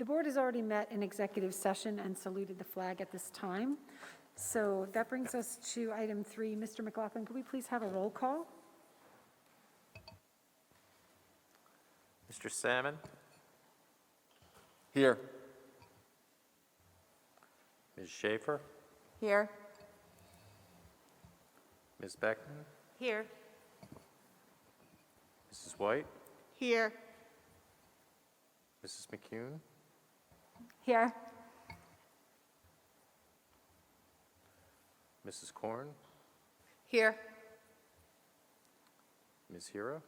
The board has already met in executive session and saluted the flag at this time. So that brings us to item 3. Mr. McLaughlin, could we please have a roll call? Mr. Salmon? Here. Ms. Schaefer? Here. Ms. Beckman? Here. Mrs. White? Here. Mrs. McCune? Here. Mrs. Korn? Here. Ms. Hira?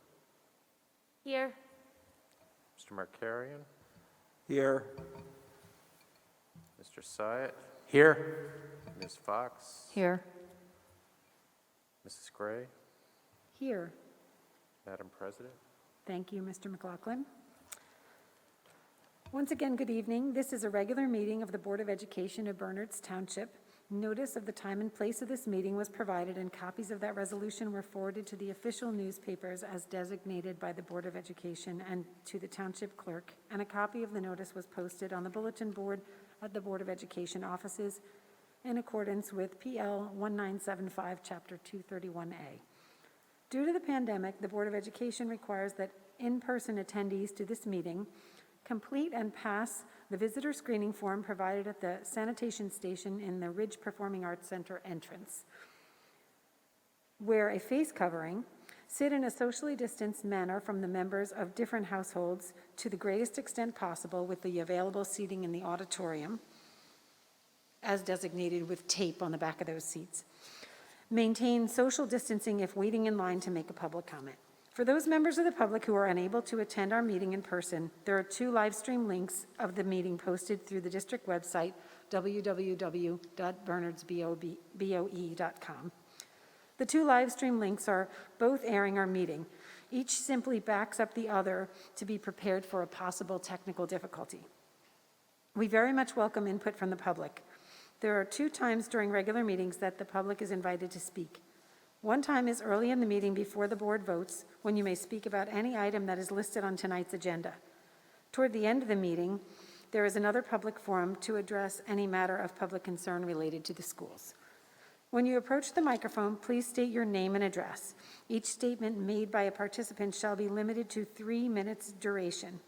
Here. Mr. Markarian? Here. Mr. Syatt? Here. Ms. Fox? Here. Mrs. Gray? Here. Madam President? Thank you, Mr. McLaughlin. Once again, good evening. This is a regular meeting of the Board of Education of Bernards Township. Notice of the time and place of this meeting was provided, and copies of that resolution were forwarded to the official newspapers as designated by the Board of Education and to the Township Clerk, and a copy of the notice was posted on the bulletin board at the Board of Education offices in accordance with PL 1975, Chapter 231A. Due to the pandemic, the Board of Education requires that in-person attendees to this meeting complete and pass the visitor screening form provided at the sanitation station in the Ridge Performing Arts Center entrance. Wear a face covering, sit in a socially distanced manner from the members of different households to the greatest extent possible with the available seating in the auditorium, as designated with tape on the back of those seats. Maintain social distancing if waiting in line to make a public comment. For those members of the public who are unable to attend our meeting in person, there are 2 live stream links of the meeting posted through the district website, www.bernardsboe.com. The 2 live stream links are both airing our meeting. Each simply backs up the other to be prepared for a possible technical difficulty. We very much welcome input from the public. There are 2 times during regular meetings that the public is invited to speak. One time is early in the meeting before the board votes, when you may speak about any item that is listed on tonight's agenda. Toward the end of the meeting, there is another public forum to address any matter of public concern related to the schools. When you approach the microphone, please state your name and address. Each statement made by a participant shall be limited to 3 minutes duration.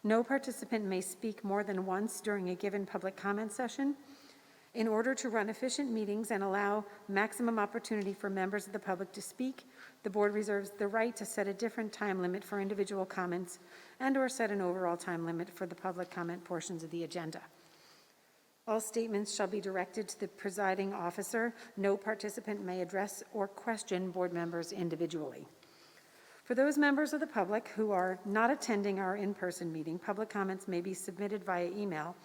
No participant may speak more than once during a given public comment session. In order to run efficient meetings and allow maximum opportunity for members of the public to speak, the board reserves the right to set a different time limit for individual comments and/or set an overall time limit for the public comment portions of the agenda. All statements shall be directed to the presiding officer. No participant may address or question board members individually. For those members of the public who are not attending our in-person meeting, public comments may be submitted via email.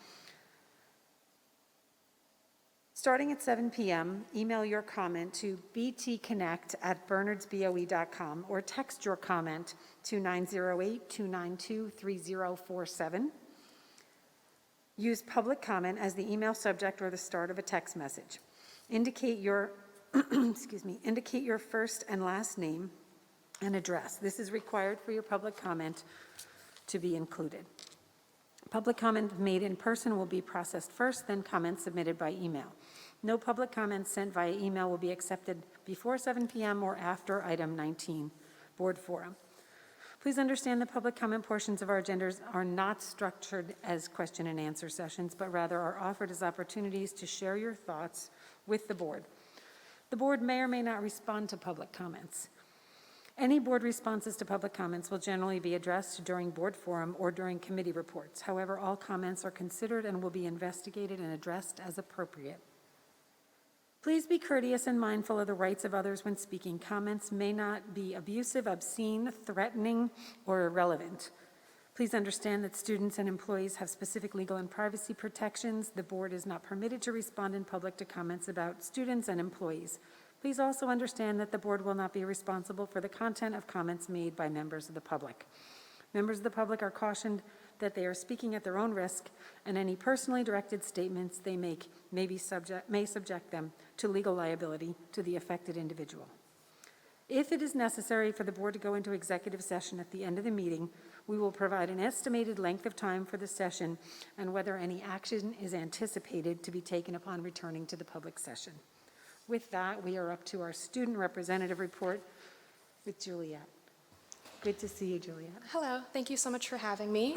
Starting at 7 p.m., email your comment to btconnect@bernardsboe.com or text your comment to 908-292-3047. Use public comment as the email subject or the start of a text message. Indicate your indicate your first and last name and address. This is required for your public comment to be included. Public comment made in person will be processed first, then comments submitted by email. No public comments sent via email will be accepted before 7 p.m. or after item 19, board forum. Please understand the public comment portions of our agendas are not structured as question and answer sessions, but rather are offered as opportunities to share your thoughts with the board. The board may or may not respond to public comments. Any board responses to public comments will generally be addressed during board forum or during committee reports. However, all comments are considered and will be investigated and addressed as appropriate. Please be courteous and mindful of the rights of others when speaking. Comments may not be abusive, obscene, threatening, or irrelevant. Please understand that students and employees have specific legal and privacy protections. The board is not permitted to respond in public to comments about students and employees. Please also understand that the board will not be responsible for the content of comments made by members of the public. Members of the public are cautioned that they are speaking at their own risk, and any personally directed statements they make may subject them to legal liability to the affected individual. If it is necessary for the board to go into executive session at the end of the meeting, we will provide an estimated length of time for the session and whether any action is anticipated to be taken upon returning to the public session. With that, we are up to our student representative report with Juliet. Good to see you, Juliet. Hello, thank you so much for having me.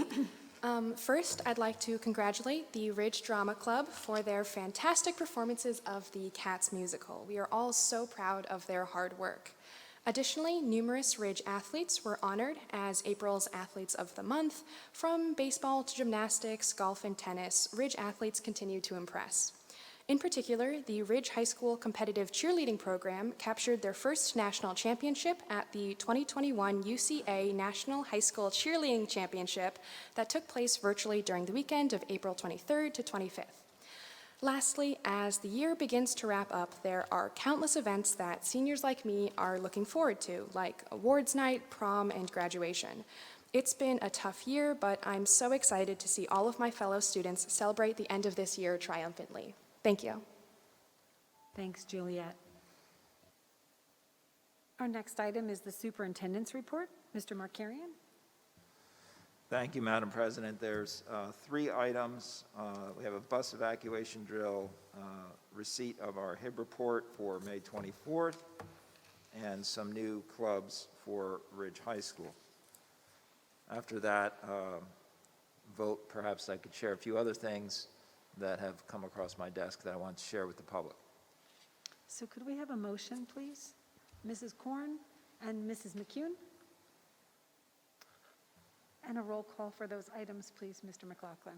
First, I'd like to congratulate the Ridge Drama Club for their fantastic performances of the Cats musical. We are all so proud of their hard work. Additionally, numerous Ridge athletes were honored as April's Athletes of the Month. From baseball to gymnastics, golf, and tennis, Ridge athletes continue to impress. In particular, the Ridge High School competitive cheerleading program captured their first national championship at the 2021 UCA National High School Cheerleading Championship that took place virtually during the weekend of April 23rd to 25th. Lastly, as the year begins to wrap up, there are countless events that seniors like me are looking forward to, like awards night, prom, and graduation. It's been a tough year, but I'm so excited to see all of my fellow students celebrate the end of this year triumphantly. Thank you. Thanks, Juliet. Our next item is the superintendent's report. Mr. Markarian? Thank you, Madam President. There's 3 items. We have a bus evacuation drill, receipt of our HIB report for May 24th, and some new clubs for Ridge High School. After that vote, perhaps I could share a few other things that have come across my desk that I want to share with the public. So could we have a motion, please? Mrs. Korn and Mrs. McCune? And a roll call for those items, please, Mr. McLaughlin.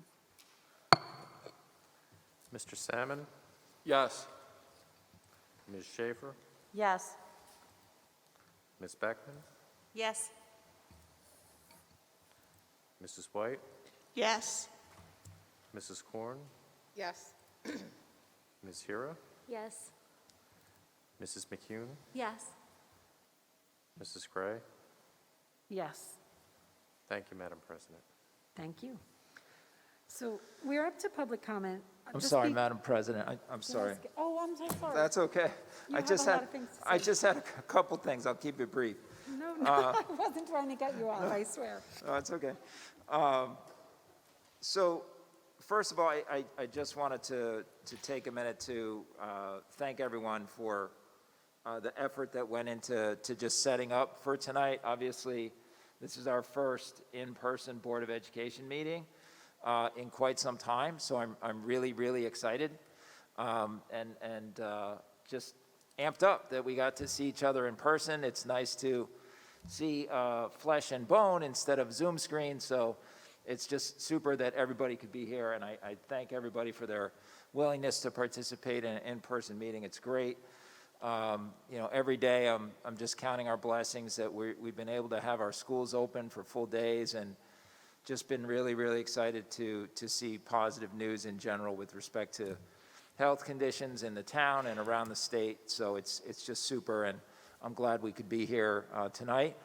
Mr. Salmon, Yes. Ms. Schaefer, Yes. Ms. Beckman, Yes. Mrs. White, Yes. Mrs. Korn, Yes. Ms. Hira, Yes. Mrs. McCune, Yes. Mrs. Gray. Yes, Thank you, Madam President. thank you. So we're up to public comment. I'm Just sorry, be- Madam President. I'm sorry. Oh, I'm so sorry. That's okay. You I have just a lot had of things to I say. just had a couple things. I'll keep it brief. No, I wasn't trying to get you off, I swear. No, it's okay. So, first of all, I just wanted to take a minute to thank everyone for the effort that went into just setting up for tonight. Obviously, this is our first in-person Board of Education meeting in quite some time, so I'm really, really excited and just amped up that we got to see each other in person. It's nice to see flesh and bone instead of Zoom screen, so it's just super that everybody could be here, and I thank everybody for their willingness to participate in an in-person meeting. It's great. You know, every day I'm just counting our blessings that we've been able to have our schools open for full days, and just been really, really excited to see positive news in general with respect to health conditions in the town and around the state. So it's just super, and I'm glad we could be here tonight.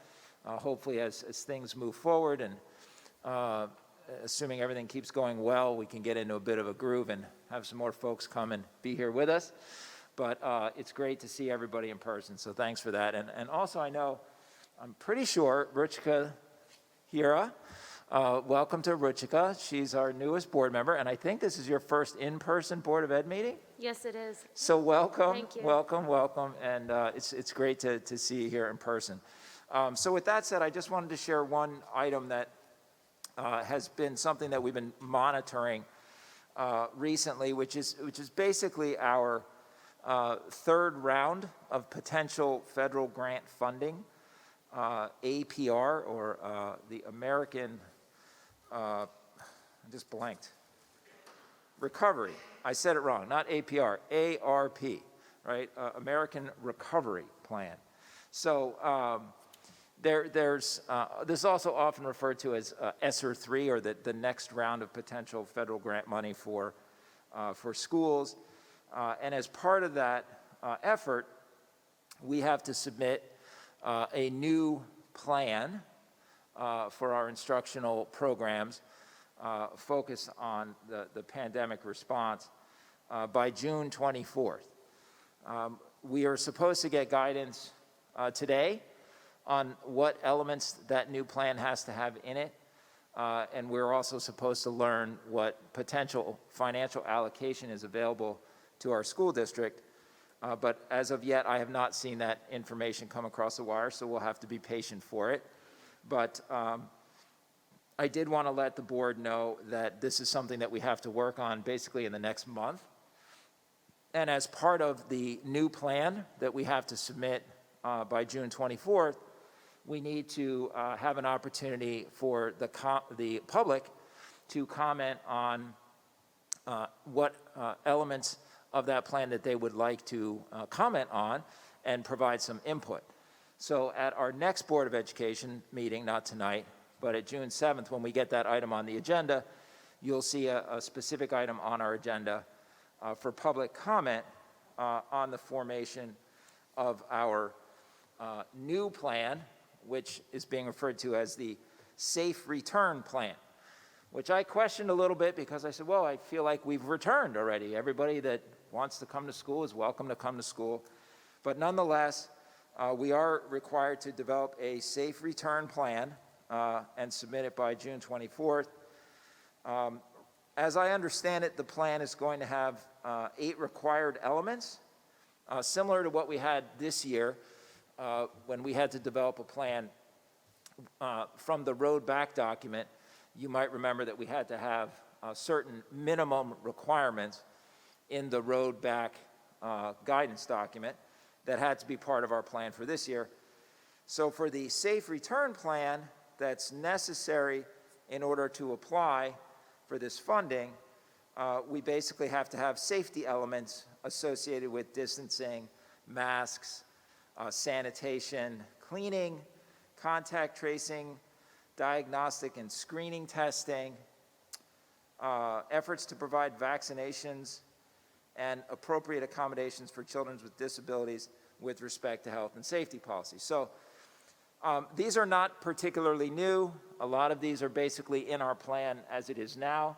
Hopefully as things move forward and assuming everything keeps going well, we can get into a bit of a groove and have some more folks come and be here with us. But it's great to see everybody in person, so thanks for that. And also I'm pretty sure Ruchika Hira, welcome to Ruchika. She's our newest board member, and I think this is your first in-person Board of Ed meeting? Yes, it is. So welcome, Thank you. welcome, and it's great to see you here in person. So with that said, I just wanted to share one item that has been something that we've been monitoring recently, which is basically our third round of potential federal grant funding, APR, or the American, I just blanked, Recovery. I said it wrong, not APR, ARP, right? American Recovery Plan. So there's this is also often referred to as ESSER 3, or the next round of potential federal grant money for schools. And as part of that effort, we have to submit a new plan for our instructional programs focused on the pandemic response by June 24th. We are supposed to get guidance today on what elements that new plan has to have in it. And we're also supposed to learn what potential financial allocation is available to our school district. But as of yet, I have not seen that information come across the wire, so we'll have to be patient for it. But I did want to let the board know that this is something that we have to work on basically in the next month. And as part of the new plan that we have to submit by June 24th, we need to have an opportunity for the public to comment on what elements of that plan that they would like to comment on and provide some input. So at our next Board of Education meeting, not tonight, but at June 7th, when we get that item on the agenda, you'll see a specific item on our agenda for public comment on the formation of our new plan, which is being referred to as the Safe Return Plan, which I questioned a little bit because I said, well, I feel like we've returned already. Everybody that wants to come to school is welcome to come to school. But nonetheless, we are required to develop a safe return plan and submit it by June 24th. As I understand it, the plan is going to have 8 required elements, similar to what we had this year when we had to develop a plan from the road back document. You might remember that we had to have certain minimum requirements in the road back guidance document that had to be part of our plan for this year. So for the safe return plan that's necessary in order to apply for this funding, we basically have to have safety elements associated with distancing, masks, sanitation, cleaning, contact tracing, diagnostic and screening testing, efforts to provide vaccinations, and appropriate accommodations for children with disabilities with respect to health and safety policies. So these are not particularly new. A lot of these are basically in our plan as it is now.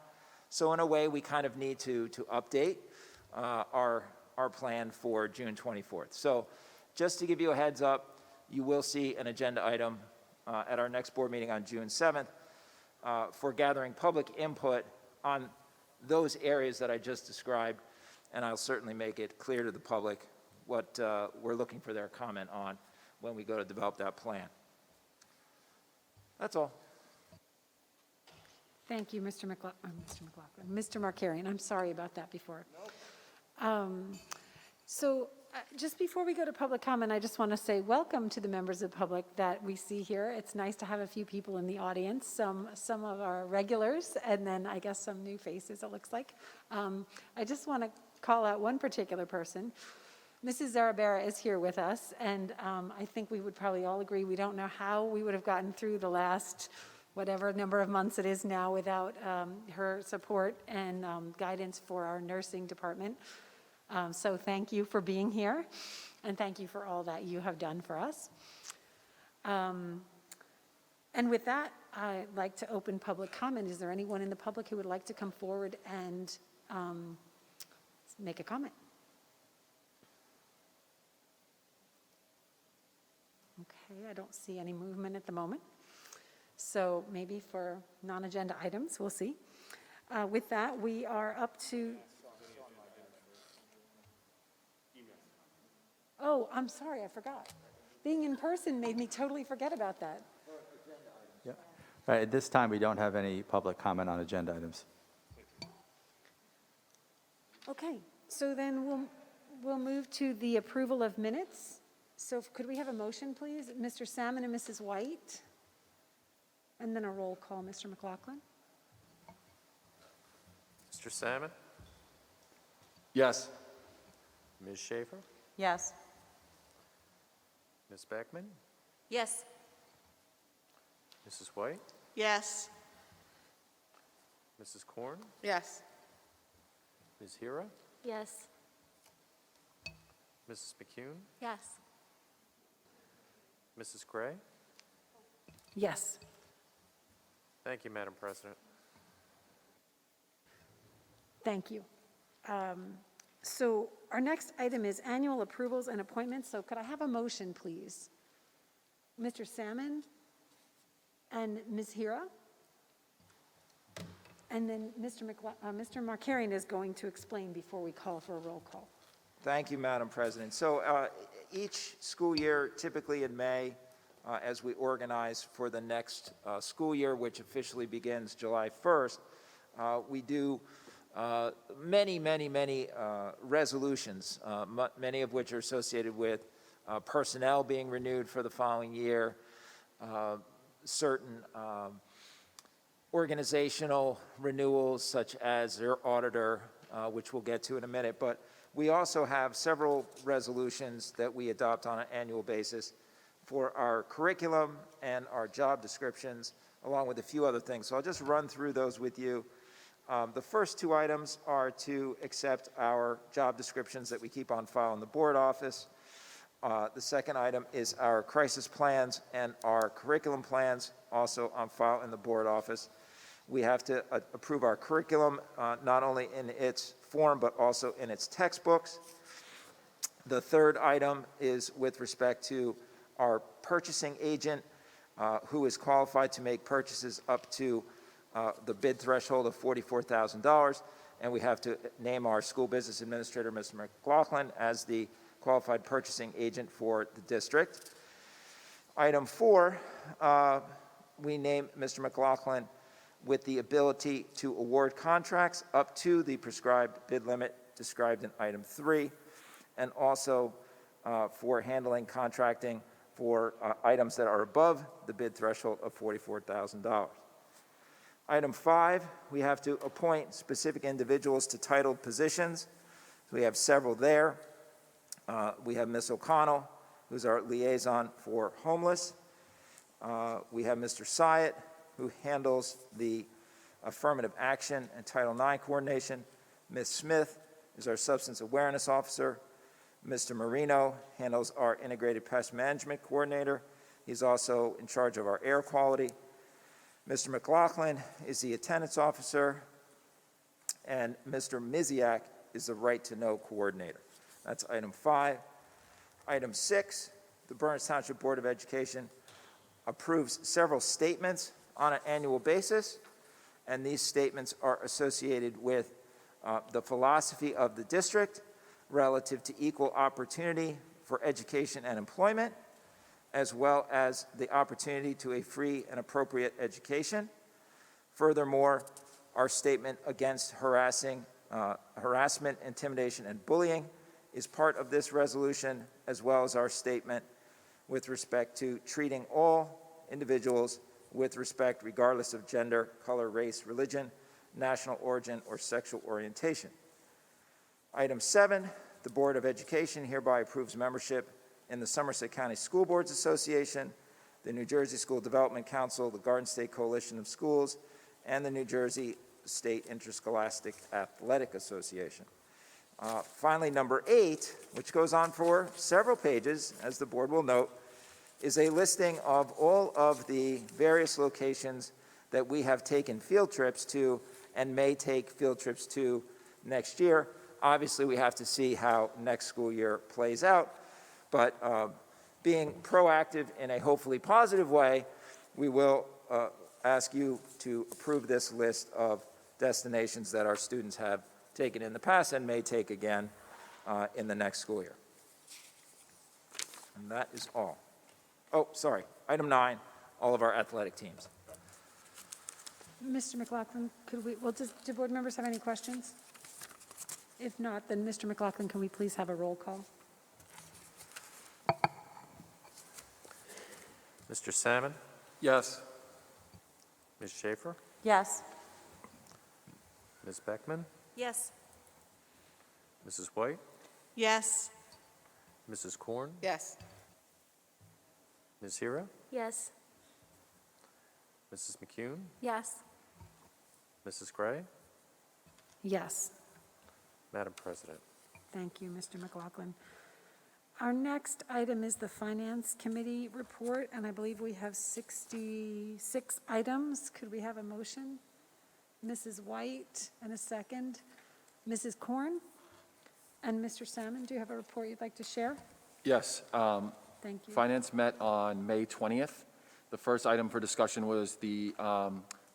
So in a way, we kind of need to update our plan for June 24th. So just to give you a heads up, you will see an agenda item at our next board meeting on June 7th for gathering public input on those areas that I just described, and I'll certainly make it clear to the public what we're looking for their comment on when we go to develop that plan. That's all. Thank you, Mr. Markarian. I'm sorry about that before. Just before we go to public comment, I just want to say welcome to the members of the public that we see here. It's nice to have a few people in the audience, some of our regulars, and then I guess some new faces, it looks like. I just want to call out one particular person. Mrs. Zarabera is here with us, and I think we would probably all agree we don't know how we would have gotten through the last whatever number of months it is now without her support and guidance for our nursing department. So thank you for being here, and thank you for all that you have done for us. And with that, I'd like to open public comment. Is there anyone in the public who would like to come forward and make a comment? Okay, I don't see any movement at the moment. So maybe for non-agenda items, we'll see. With that, we are up to... Oh, I'm sorry, I forgot. Being in person made me totally forget about that. Yeah. Right, at this time, we don't have any public comment on agenda items. Okay, so then we'll move to the approval of minutes. So could we have a motion, please? Mr. Salmon and Mrs. White. And then a roll call, Mr. McLaughlin. Mr. Salmon? Yes. Ms. Schaefer? Yes. Ms. Beckman? Yes. Mrs. White? Yes. Mrs. Korn? Yes. Ms. Hira? Yes. Mrs. McCune? Yes. Mrs. Gray? Yes. Thank you, Madam President. Thank you. So our next item is annual approvals and appointments. So could I have a motion, please? Mr. Salmon and Ms. Hira? And then Mr. Markarian is going to explain before we call for a roll call. Thank you, Madam President. So each school year, typically in May, as we organize for the next school year, which officially begins July 1st, we do many resolutions, many of which are associated with personnel being renewed for the following year, certain organizational renewals such as their auditor, which we'll get to in a minute. But we also have several resolutions that we adopt on an annual basis for our curriculum and our job descriptions, along with a few other things. So I'll just run through those with you. The first two items are to accept our job descriptions that we keep on file in the board office. The second item is our crisis plans and our curriculum plans, also on file in the board office. We have to approve our curriculum, not only in its form, but also in its textbooks. The third item is with respect to our purchasing agent, who is qualified to make purchases up to the bid threshold of $44,000, and we have to name our school business administrator, Mr. McLaughlin, as the qualified purchasing agent for the district. Item 4, we name Mr. McLaughlin with the ability to award contracts up to the prescribed bid limit described in item 3, and also for handling contracting for items that are above the bid threshold of $44,000. Item 5, we have to appoint specific individuals to titled positions. We have several there. We have Ms. O'Connell, who's our liaison for homeless. We have Mr. Syatt, who handles the affirmative action and Title IX coordination. Ms. Smith is our substance awareness officer. Mr. Marino handles our integrated pest management coordinator. He's also in charge of our air quality. Mr. McLaughlin is the attendance officer, and Mr. Miziak is the right to know coordinator. That's item 5. Item 6, the Burns Township Board of Education approves several statements on an annual basis, and these statements are associated with the philosophy of the district relative to equal opportunity for education and employment, as well as the opportunity to a free and appropriate education. Furthermore, our statement against harassment, intimidation, and bullying is part of this resolution, as well as our statement with respect to treating all individuals with respect regardless of gender, color, race, religion, national origin, or sexual orientation. Item 7, the Board of Education hereby approves membership in the Somerset County School Boards Association, the New Jersey School Development Council, the Garden State Coalition of Schools, and the New Jersey State Interscholastic Athletic Association. Finally, number 8, which goes on for several pages, as the board will note, is a listing of all of the various locations that we have taken field trips to and may take field trips to next year. Obviously, we have to see how next school year plays out, but being proactive in a hopefully positive way, we will ask you to approve this list of destinations that our students have taken in the past and may take again in the next school year. And that is all. Oh, sorry, item 9, all of our athletic teams. Mr. McLaughlin, do board members have any questions? If not, then Mr. McLaughlin, can we please have a roll call? Mr. Salmon? Yes. Ms. Schaefer? Yes. Ms. Beckman? Yes. Mrs. White? Yes. Mrs. Korn? Yes. Ms. Hira? Yes. Mrs. McCune? Yes. Mrs. Gray? Yes. Madam President. Thank you, Mr. McLaughlin. Our next item is the Finance Committee report, and I believe we have 66 items. Could we have a motion? Mrs. White, and a second. Mrs. Korn? And Mr. Salmon, do you have a report you'd like to share? Yes. Thank you. Finance met on May 20th. The first item for discussion was the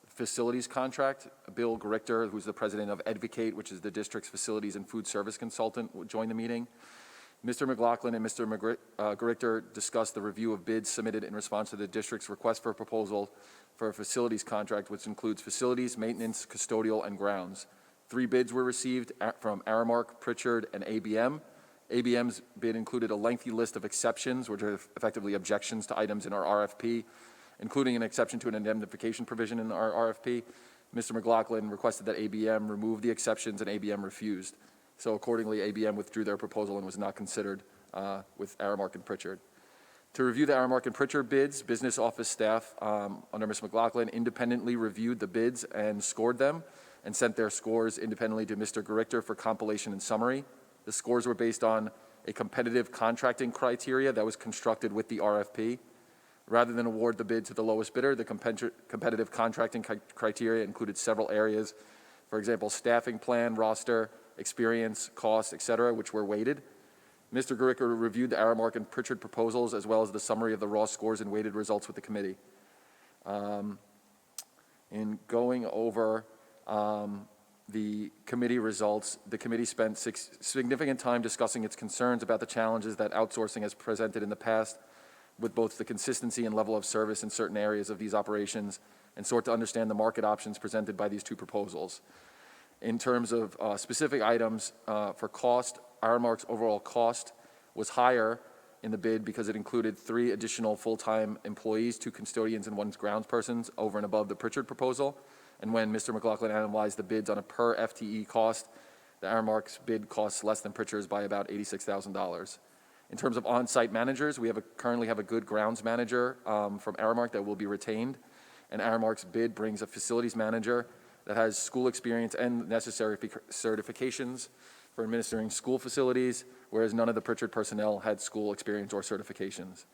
facilities contract. Bill Gerichter, who's the president of Advocate, which is the district's facilities and food service consultant, joined the meeting. Mr. McLaughlin and Mr. Gerichter discussed the review of bids submitted in response to the district's request for a proposal for a facilities contract, which includes facilities, maintenance, custodial, and grounds. 3 bids were received from Aramark, Pritchard, and ABM. ABM's bid included a lengthy list of exceptions, which are effectively objections to items in our RFP, including an exception to an indemnification provision in our RFP. Mr. McLaughlin requested that ABM remove the exceptions, and ABM refused. So accordingly, ABM withdrew their proposal and was not considered with Aramark and Pritchard. To review the Aramark and Pritchard bids, business office staff under Ms. McLaughlin independently reviewed the bids and scored them and sent their scores independently to Mr. Gerichter for compilation and summary. The scores were based on a competitive contracting criteria that was constructed with the RFP. Rather than award the bid to the lowest bidder, the competitive contracting criteria included several areas, for example, staffing plan, roster, experience, cost, et cetera, which were weighted. Mr. Gerichter reviewed the Aramark and Pritchard proposals as well as the summary of the raw scores and weighted results with the committee. In going over the committee results, the committee spent significant time discussing its concerns about the challenges that outsourcing has presented in the past with both the consistency and level of service in certain areas of these operations, and sought to understand the market options presented by these 2 proposals. In terms of specific items for cost, Aramark's overall cost was higher in the bid because it included 3 additional full-time employees, 2 custodians, and 1 groundspersons over and above the Pritchard proposal. And when Mr. McLaughlin analyzed the bids on a per FTE cost, the Aramark's bid costs less than Pritchard's by about $86,000. In terms of on-site managers, we currently have a good grounds manager from Aramark that will be retained, and Aramark's bid brings a facilities manager that has school experience and necessary certifications for administering school facilities, whereas none of the Pritchard personnel had school experience or certifications.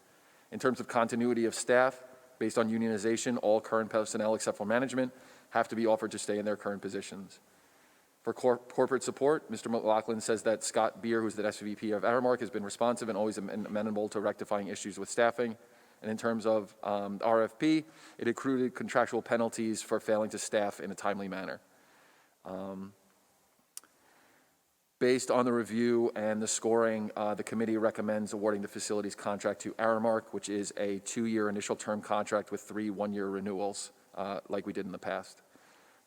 In terms of continuity of staff, based on unionization, all current personnel except for management have to be offered to stay in their current positions. For corporate support, Mr. McLaughlin says that Scott Beer, who's the SVP of Aramark, has been responsive and always amenable to rectifying issues with staffing. And in terms of RFP, it accrued contractual penalties for failing to staff in a timely manner. Based on the review and the scoring, the committee recommends awarding the facilities contract to Aramark, which is a 2-year initial term contract with 3 one-year renewals, like we did in the past.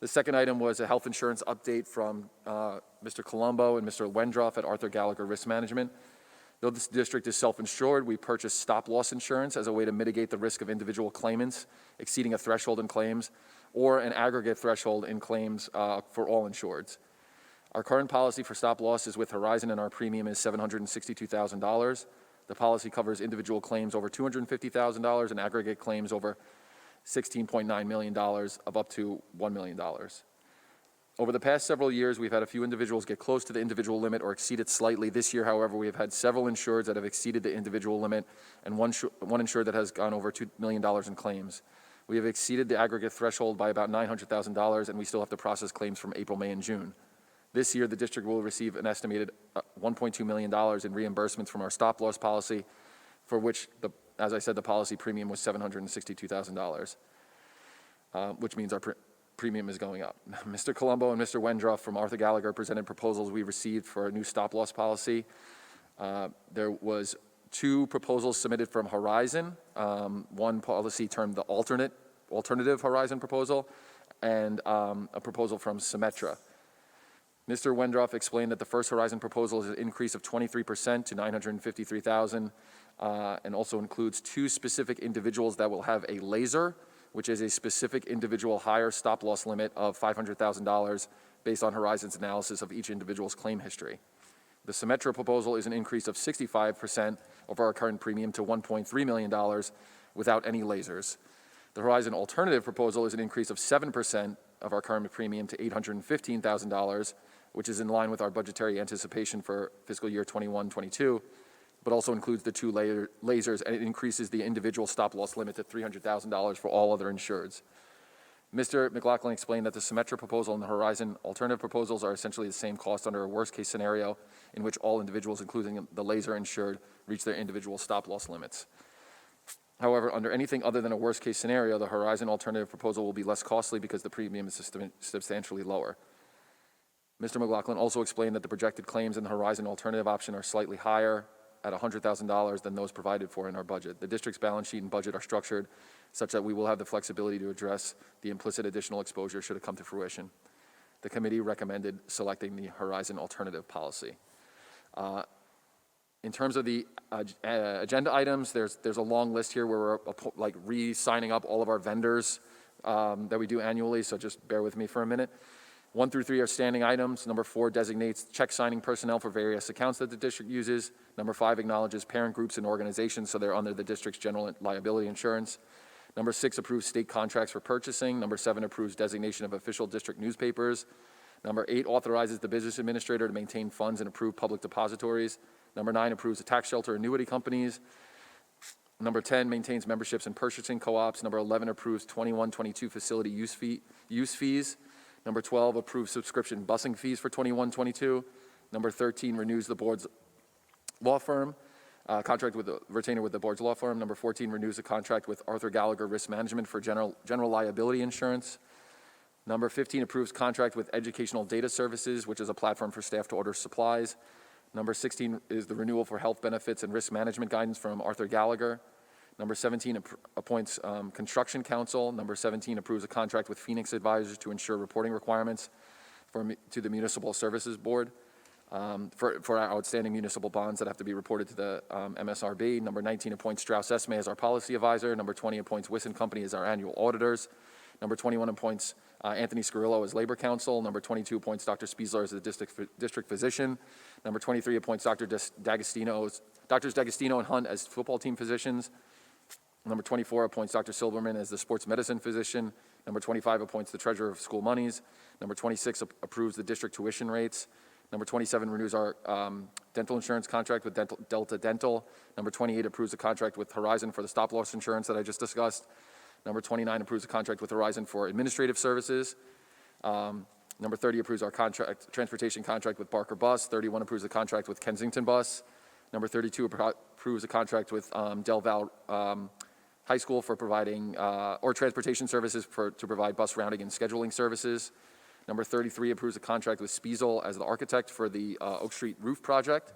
The second item was a health insurance update from Mr. Colombo and Mr. Wendroff at Arthur Gallagher Risk Management. Though this district is self-insured, we purchased stop-loss insurance as a way to mitigate the risk of individual claimants exceeding a threshold in claims or an aggregate threshold in claims for all insureds. Our current policy for stop-loss is with Horizon, and our premium is $762,000. The policy covers individual claims over $250,000 and aggregate claims over $16.9 million of up to $1 million. Over the past several years, we've had a few individuals get close to the individual limit or exceed it slightly. This year, however, we have had several insureds that have exceeded the individual limit and one insured that has gone over $2 million in claims. We have exceeded the aggregate threshold by about $900,000, and we still have to process claims from April, May, and June. This year, the district will receive an estimated $1.2 million in reimbursements from our stop-loss policy, for which, as I said, the policy premium was $762,000, which means our premium is going up. Mr. Colombo and Mr. Wendroff from Arthur Gallagher presented proposals we received for a new stop-loss policy. There was 2 proposals submitted from Horizon, one policy termed the alternative Horizon proposal, and a proposal from Symetra. Mr. Wendroff explained that the first Horizon proposal is an increase of 23% to $953,000, and also includes 2 specific individuals that will have a laser, which is a specific individual higher stop-loss limit of $500,000 based on Horizon's analysis of each individual's claim history. The Symetra proposal is an increase of 65% over our current premium to $1.3 million without any lasers. The Horizon alternative proposal is an increase of 7% of our current premium to $815,000, which is in line with our budgetary anticipation for fiscal year 21-22, but also includes the 2 lasers, and it increases the individual stop-loss limit to $300,000 for all other insureds. Mr. McLaughlin explained that the Symetra proposal and the Horizon alternative proposals are essentially the same cost under a worst-case scenario in which all individuals, including the laser insured, reach their individual stop-loss limits. However, under anything other than a worst-case scenario, the Horizon alternative proposal will be less costly because the premium is substantially lower. Mr. McLaughlin also explained that the projected claims in the Horizon alternative option are slightly higher at $100,000 than those provided for in our budget. The district's balance sheet and budget are structured such that we will have the flexibility to address the implicit additional exposure should it come to fruition. The committee recommended selecting the Horizon alternative policy. In terms of the agenda items, there's a long list here where we're like re-signing up all of our vendors that we do annually, so just bear with me for a minute. 1 through 3 are standing items. Number 4 designates check signing personnel for various accounts that the district uses. Number 5 acknowledges parent groups and organizations, so they're under the district's general liability insurance. Number 6 approves state contracts for purchasing. Number 7 approves designation of official district newspapers. Number 8 authorizes the business administrator to maintain funds and approve public depositories. Number 9 approves the tax shelter annuity companies. Number 10 maintains memberships and purchasing co-ops. Number 11 approves 21-22 facility use fees. Number 12 approves subscription busing fees for 21-22. Number 13 renews the board's law firm, contract with the retainer with the board's law firm. Number 14 renews the contract with Arthur Gallagher Risk Management for general liability insurance. Number 15 approves contract with Educational Data Services, which is a platform for staff to order supplies. Number 16 is the renewal for health benefits and risk management guidance from Arthur Gallagher. Number 17 appoints Construction Counsel. Number 17 approves a contract with Phoenix Advisors to ensure reporting requirements to the Municipal Services Board for our outstanding municipal bonds that have to be reported to the MSRB. Number 19 appoints Strauss Esme as our policy advisor. Number 20 appoints Wisson Company as our annual auditors. Number 21 appoints Anthony Scarillo as Labor Counsel. Number 22 appoints Dr. Spiesler as the district physician. Number 23 appoints Doctors D'Agostino and Hunt as football team physicians. Number 24 appoints Dr. Silverman as the sports medicine physician. Number 25 appoints the treasurer of school monies. Number 26 approves the district tuition rates. Number 27 renews our dental insurance contract with Delta Dental. Number 28 approves a contract with Horizon for the stop-loss insurance that I just discussed. Number 29 approves a contract with Horizon for administrative services. Number 30 approves our transportation contract with Barker Bus. 31 approves a contract with Kensington Bus. Number 32 approves a contract with Del Val High School for providing, or transportation services to provide bus rounding and scheduling services. Number 33 approves a contract with Spiesel as the architect for the Oak Street roof project.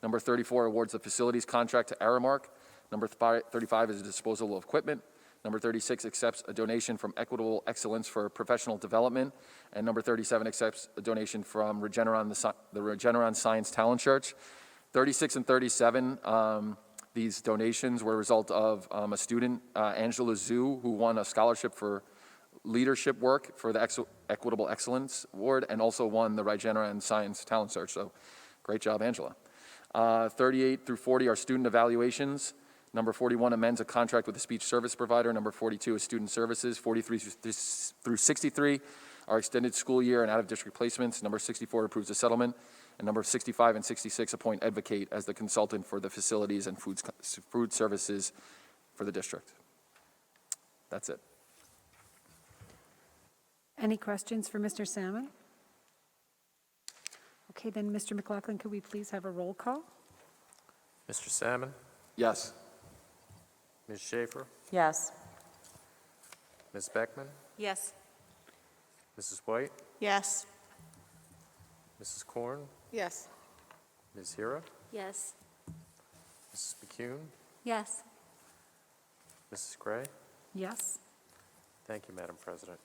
Number 34 awards the facilities contract to Aramark. Number 35 is a disposal of equipment. Number 36 accepts a donation from Equitable Excellence for professional development. And number 37 accepts a donation from the Regeneron Science Talent Church. 36 and 37, these donations were a result of a student, Angela Zhu, who won a scholarship for leadership work for the Equitable Excellence Award and also won the Regeneron Science Talent Search. So great job, Angela. 38 through 40 are student evaluations. Number 41 amends a contract with a speech service provider. Number 42 is student services. 43 through 63 are extended school year and out-of-district placements. Number 64 approves a settlement. And number 65 and 66 appoint Advocate as the consultant for the facilities and food services for the district. That's it. Any questions for Mr. Salmon? Okay, then, Mr. McLaughlin, could we please have a roll call? Mr. Salmon, Yes. Ms. Schaefer, Yes. Ms. Beckman, Yes. Mrs. White, Yes. Mrs. Korn, Yes. Ms. Hira, Yes. Mrs. McCune, Yes. Mrs. Gray. Yes. Thank you, Madam President.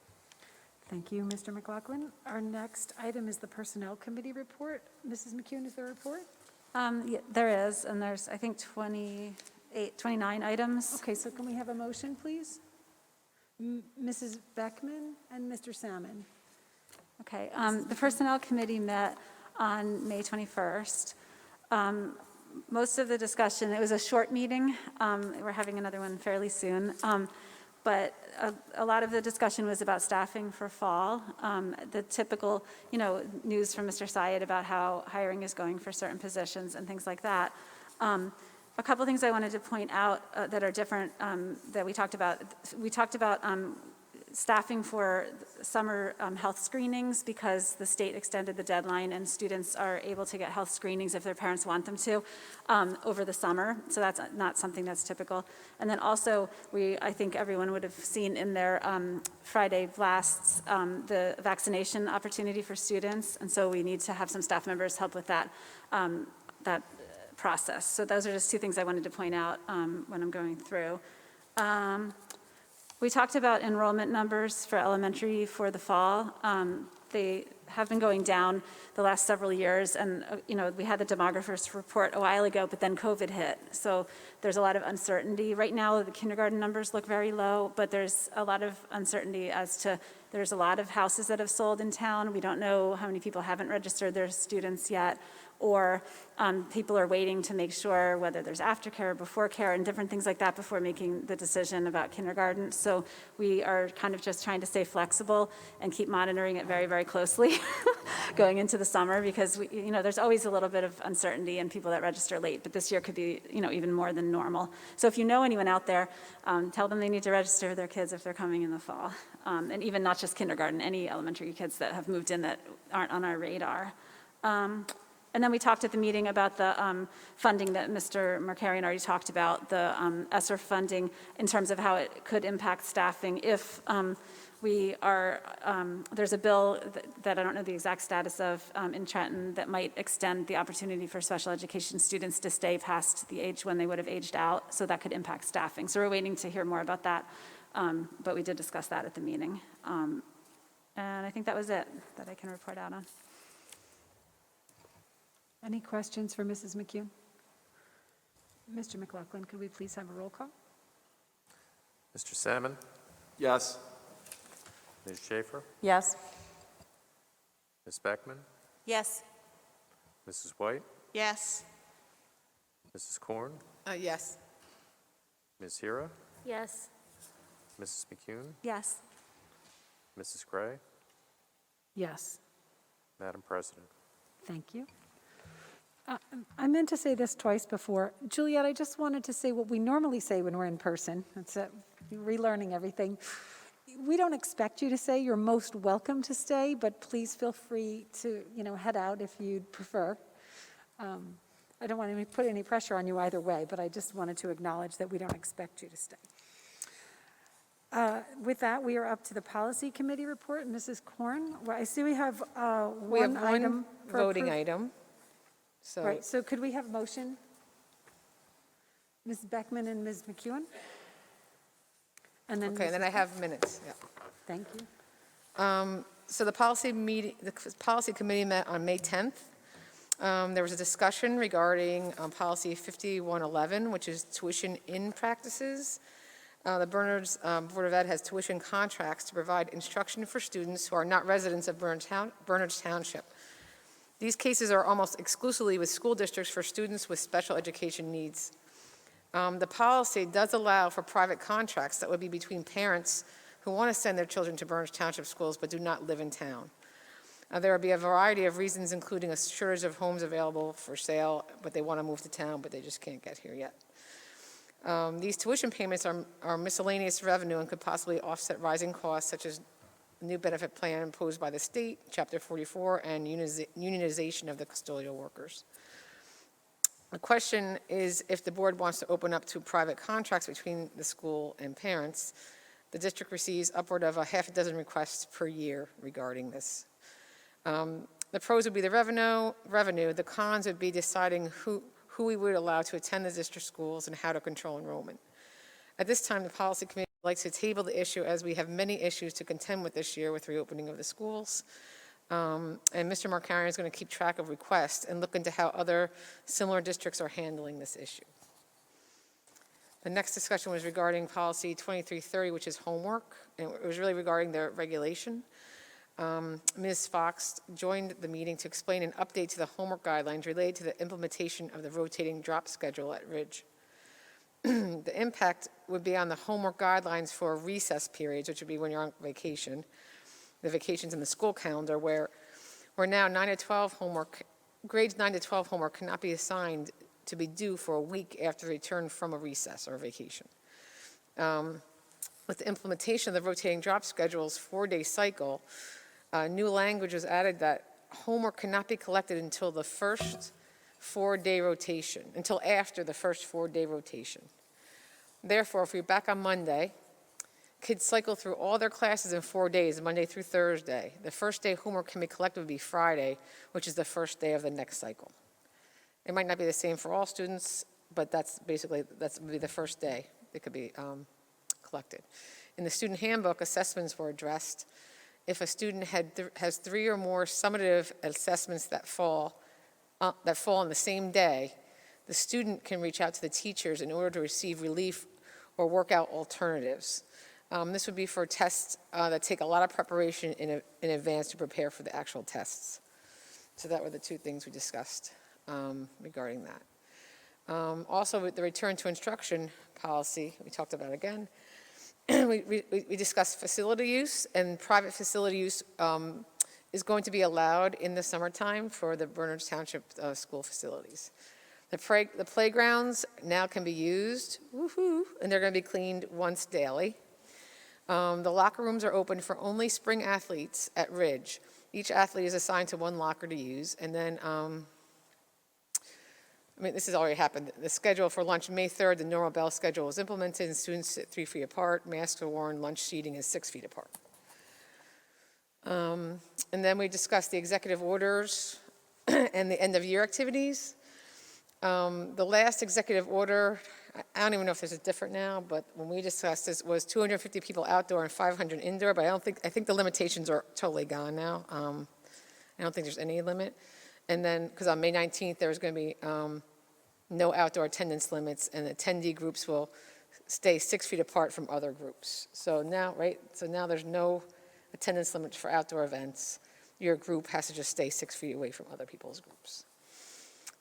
Thank you, Mr. McLaughlin. Our next item is the Personnel Committee report. Mrs. McCune, is there a report? Yeah, there is, and there's, I think, 29 items. Okay, so can we have a motion, please? Mrs. Beckman and Mr. Salmon. Okay, the Personnel Committee met on May 21st. Most of the discussion, it was a short meeting. We're having another one fairly soon. But a lot of the discussion was about staffing for fall. The typical, news from Mr. Syed about how hiring is going for certain positions and things like that. A couple things I wanted to point out that are different that we talked about. We talked about staffing for summer health screenings because the state extended the deadline and students are able to get health screenings if their parents want them to over the summer. So that's not something that's typical. And then also, I think everyone would have seen in their Friday blasts the vaccination opportunity for students. And so we need to have some staff members help with that process. So those are just two things I wanted to point out when I'm going through. We talked about enrollment numbers for elementary for the fall. They have been going down the last several years, and we had the demographers report a while ago, but then COVID hit. So there's a lot of uncertainty. Right now, the kindergarten numbers look very low, but there's a lot of uncertainty as to, there's a lot of houses that have sold in town. We don't know how many people haven't registered their students yet, or people are waiting to make sure whether there's aftercare or before care and different things like that before making the decision about kindergarten. So we are kind of just trying to stay flexible and keep monitoring it very, very closely going into the summer, because there's always a little bit of uncertainty in people that register late, but this year could be even more than normal. So if you know anyone out there, tell them they need to register their kids if they're coming in the fall. And even not just kindergarten, any elementary kids that have moved in that aren't on our radar. And then we talked at the meeting about the funding that Mr. Markarian already talked about, the ESSER funding, in terms of how it could impact staffing if there's a bill that I don't know the exact status of in Trenton that might extend the opportunity for special education students to stay past the age when they would have aged out, so that could impact staffing. So we're waiting to hear more about that, but we did discuss that at the meeting. And I think that was it that I can report out on. Any questions for Mrs. McCune? Mr. McLaughlin, could we please have a roll call? Mr. Salmon, Yes. Ms. Schaefer, Yes. Ms. Beckman, Yes. Mrs. White, Yes. Mrs. Korn, Yes. Ms. Hira, Yes. Mrs. McCune, Yes. Mrs. Gray, Yes. Madam President. Thank you. I meant to say this twice before. Juliet, I just wanted to say what we normally say when we're in person. It's relearning everything. We don't expect you to stay. You're most welcome to stay, but please feel free to, head out if you'd prefer. I don't want to put any pressure on you either way, but I just wanted to acknowledge that we don't expect you to stay. With that, we are up to the Policy Committee report. Mrs. Korn, I see we have We have one item one for voting approval. item. So, Right, so could we have motion? Ms. Beckman and Ms. McEwen? And then, okay, and then I have minutes, yeah. thank you. So the policy committee met on May 10th. There was a discussion regarding policy 5111, which is tuition in practices. The Bernard's Board of Ed has tuition contracts to provide instruction for students who are not residents of Bernard's Township. These cases are almost exclusively with school districts for students with special education needs. The policy does allow for private contracts that would be between parents who want to send their children to Bernard's Township schools but do not live in town. There will be a variety of reasons, including a shortage of homes available for sale, but they want to move to town, but they just can't get here yet. These tuition payments are miscellaneous revenue and could possibly offset rising costs, such as a new benefit plan imposed by the state, Chapter 44, and unionization of the custodial workers. The question is if the board wants to open up to private contracts between the school and parents. The district receives upward of a half a dozen requests per year regarding this. The pros would be the revenue. The cons would be deciding who we would allow to attend the district schools and how to control enrollment. At this time, the policy committee would like to table the issue as we have many issues to contend with this year with reopening of the schools. And Mr. Markarian is going to keep track of requests and look into how other similar districts are handling this issue. The next discussion was regarding policy 2330, which is homework, and it was really regarding the regulation. Ms. Fox joined the meeting to explain an update to the homework guidelines related to the implementation of the rotating drop schedule at Ridge. The impact would be on the homework guidelines for recess periods, which would be when you're on vacation, the vacations in the school calendar, where now 9 to 12 homework, grades 9 to 12 homework cannot be assigned to be due for a week after return from a recess or a vacation. with the implementation of the rotating drop schedule's 4-day cycle, new language was added that homework cannot be collected until the first 4-day rotation, until after the first 4-day rotation. Therefore, if we're back on Monday, kids cycle through all their classes in 4 days, Monday through Thursday. The first day homework can be collected would be Friday, which is the first day of the next cycle. It might not be the same for all students, but that's would be the first day it could be collected. In the student handbook, assessments were addressed. If a student has 3 or more summative assessments that fall on the same day, the student can reach out to the teachers in order to receive relief or work out alternatives. This would be for tests that take a lot of preparation in advance to prepare for the actual tests. So that were the 2 things we discussed regarding that. Also, with the return to instruction policy, we talked about again. we discussed facility use, and private facility use is going to be allowed in the summertime for the Berners Township school facilities. The playgrounds now can be used, woohoo, and they're going to be cleaned once daily. The locker rooms are open for only spring athletes at Ridge. Each athlete is assigned to 1 locker to use, and then this has already happened. The schedule for lunch, May 3rd, the normal bell schedule was implemented, and students sit 3 feet apart, masks are worn, lunch seating is 6 feet apart. And then we discussed the executive orders and the end-of-year activities. The last executive order, I don't even know if there's a different now, but when we discussed this, was 250 people outdoor and 500 indoor, but I think the limitations are totally gone now. I don't think there's any limit. And then, because on May 19th, there's going to be no outdoor attendance limits, and attendee groups will stay 6 feet apart from other groups. So now, now there's no attendance limits for outdoor events. Your group has to just stay 6 feet away from other people's groups.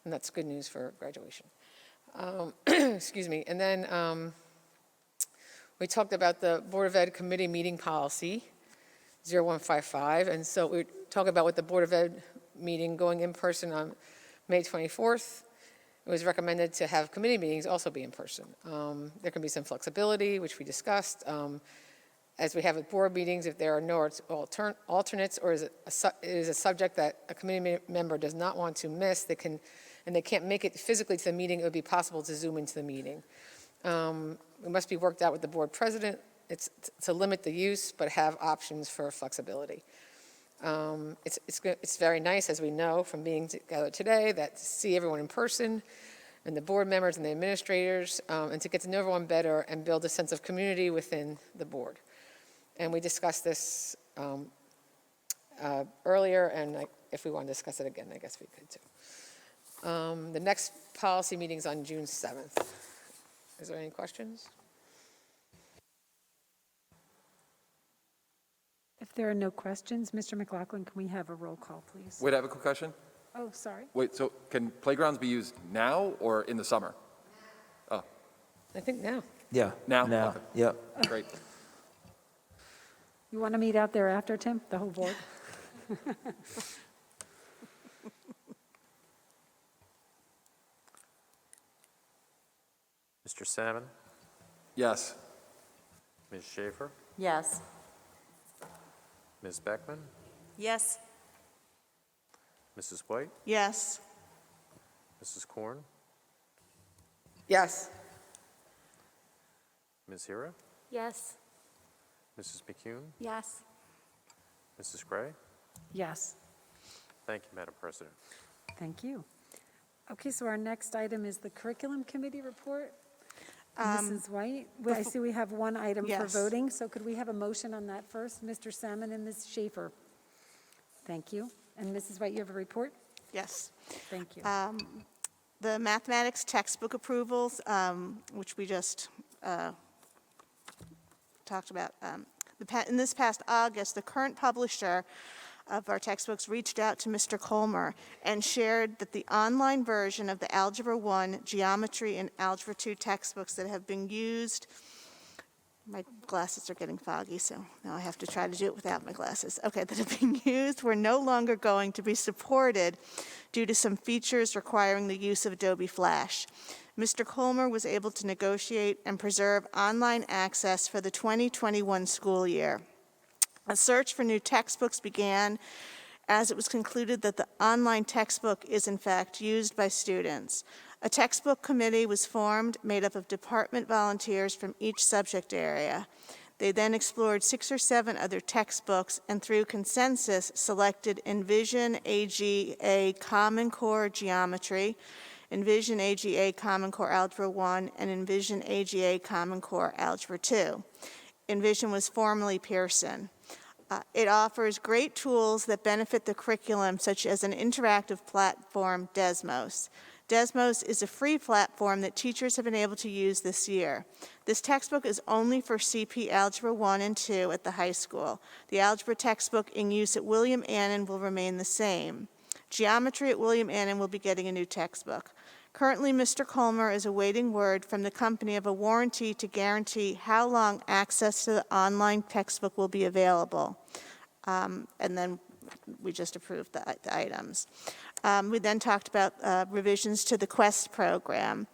And that's good news for graduation. Excuse me. And then we talked about the Board of Ed committee meeting policy, 0155. And so we talk about with the Board of Ed meeting going in person on May 24th. It was recommended to have committee meetings also be in person. There can be some flexibility, which we discussed. As we have at board meetings, if there are no alternates or it is a subject that a committee member does not want to miss, and they can't make it physically to the meeting, it would be possible to Zoom into the meeting. It must be worked out with the board president. It's to limit the use, but have options for flexibility. It's very nice, as we know from being together today, that to see everyone in person, and the board members and the administrators, and to get to know everyone better and build a sense of community within the board. And we discussed this earlier, and if we want to discuss it again, I guess we could too. The next policy meeting is on June 7th. Is there any questions? If there are no questions, Mr. McLaughlin, can we have a roll call, please? Wait, I have a quick question. Oh, sorry. Wait, so can playgrounds be used now or in the summer? Oh, I think now. Yeah. now? Now, Okay. yep. Great. You want to meet out there after, Tim, the whole board? Mr. Salmon, Yes. Ms. Schaefer, Yes. Ms. Beckman, Yes. Mrs. White, Yes. Mrs. Korn, Yes. Ms. Hira, Yes. Mrs. McCune, Yes. Mrs. Gray. Yes, Thank you, Madam President. thank you. Okay, so our next item is the Curriculum Committee report. Mrs. White, I see we have one item for Yes. voting, so could we have a motion on that first? Mr. Salmon and Ms. Schaefer. Thank you. And Mrs. White, you have a report? Yes. Thank you. The mathematics textbook approvals, which we just talked about. In this past August, the current publisher of our textbooks reached out to Mr. Colmer and shared that the online version of the Algebra 1, Geometry, and Algebra 2 textbooks that have been used My glasses are getting foggy, so now I have to try to do it without my glasses. Okay, that are being used were no longer going to be supported due to some features requiring the use of Adobe Flash. Mr. Colmer was able to negotiate and preserve online access for the 2021 school year. A search for new textbooks began as it was concluded that the online textbook is in fact used by students. A textbook committee was formed made up of department volunteers from each subject area. They then explored 6 or 7 other textbooks and through consensus selected Envision AGA Common Core Geometry, Envision AGA Common Core Algebra 1, and Envision AGA Common Core Algebra 2. Envision was formerly Pearson. It offers great tools that benefit the curriculum, such as an interactive platform, Desmos. Desmos is a free platform that teachers have been able to use this year. This textbook is only for CP Algebra 1 and 2 at the high school. The algebra textbook in use at William Annan will remain the same. Geometry at William Annan will be getting a new textbook. Currently, Mr. Colmer is awaiting word from the company of a warranty to guarantee how long access to the online textbook will be available. And then we just approved the items. We then talked about revisions to the Quest program.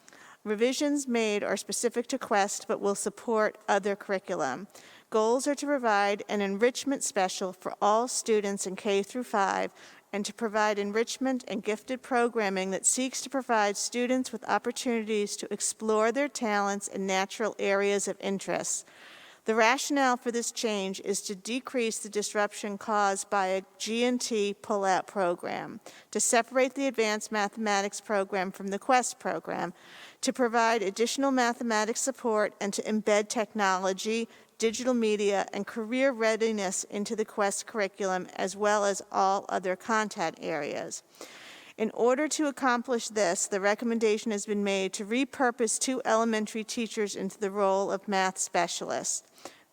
Revisions made are specific to Quest but will support other curriculum. Goals are to provide an enrichment special for all students in K through 5 and to provide enrichment and gifted programming that seeks to provide students with opportunities to explore their talents in natural areas of interest. The rationale for this change is to decrease the disruption caused by a G&T pull-out program, to separate the advanced mathematics program from the Quest program, to provide additional mathematics support, and to embed technology, digital media, and career readiness into the Quest curriculum, as well as all other content areas. In order to accomplish this, the recommendation has been made to repurpose 2 elementary teachers into the role of math specialists.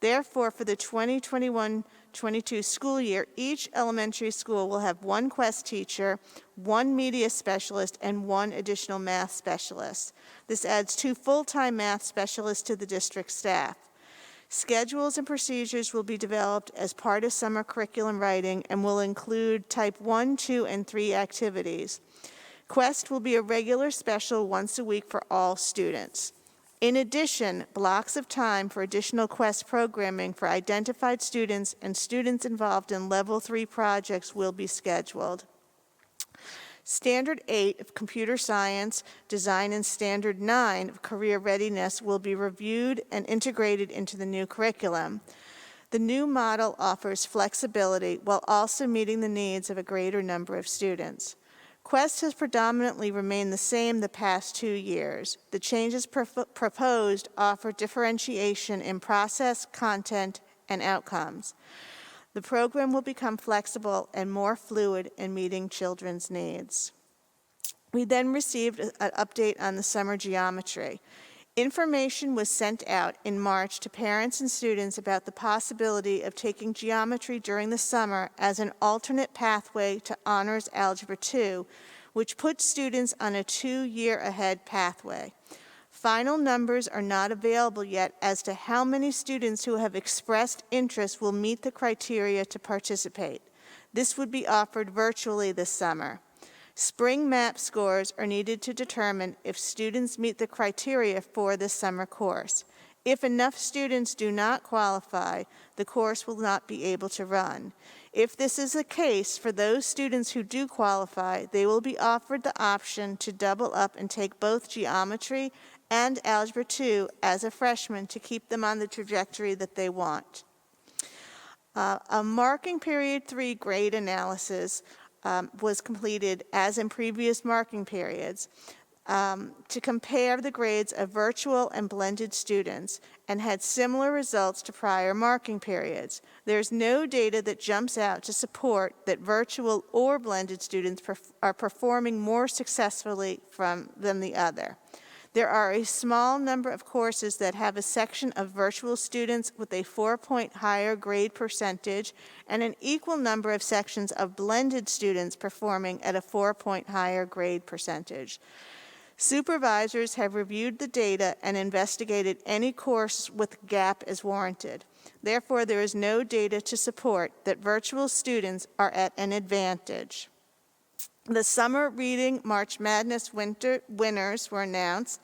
Therefore, for the 2021-22 school year, each elementary school will have 1 Quest teacher, 1 media specialist, and 1 additional math specialist. This adds 2 full-time math specialists to the district staff. Schedules and procedures will be developed as part of summer curriculum writing and will include type 1, 2, and 3 activities. Quest will be a regular special once a week for all students. In addition, blocks of time for additional Quest programming for identified students and students involved in Level 3 projects will be scheduled. Standard 8 of Computer Science, Design, and Standard 9 of Career Readiness will be reviewed and integrated into the new curriculum. The new model offers flexibility while also meeting the needs of a greater number of students. Quest has predominantly remained the same the past 2 years. The changes proposed offer differentiation in process, content, and outcomes. The program will become flexible and more fluid in meeting children's needs. We then received an update on the summer geometry. Information was sent out in March to parents and students about the possibility of taking geometry during the summer as an alternate pathway to Honors Algebra 2, which puts students on a 2-year ahead pathway. Final numbers are not available yet as to how many students who have expressed interest will meet the criteria to participate. This would be offered virtually this summer. Spring MAP scores are needed to determine if students meet the criteria for this summer course. If enough students do not qualify, the course will not be able to run. If this is the case, for those students who do qualify, they will be offered the option to double up and take both geometry and Algebra 2 as a freshman to keep them on the trajectory that they want. A marking period 3 grade analysis was completed as in previous marking periods to compare the grades of virtual and blended students and had similar results to prior marking periods. There's no data that jumps out to support that virtual or blended students are performing more successfully than the other. There are a small number of courses that have a section of virtual students with a 4-point higher grade percentage and an equal number of sections of blended students performing at a 4-point higher grade percentage. Supervisors have reviewed the data and investigated any course with gap as warranted. Therefore, there is no data to support that virtual students are at an advantage. The summer reading March Madness winners were announced.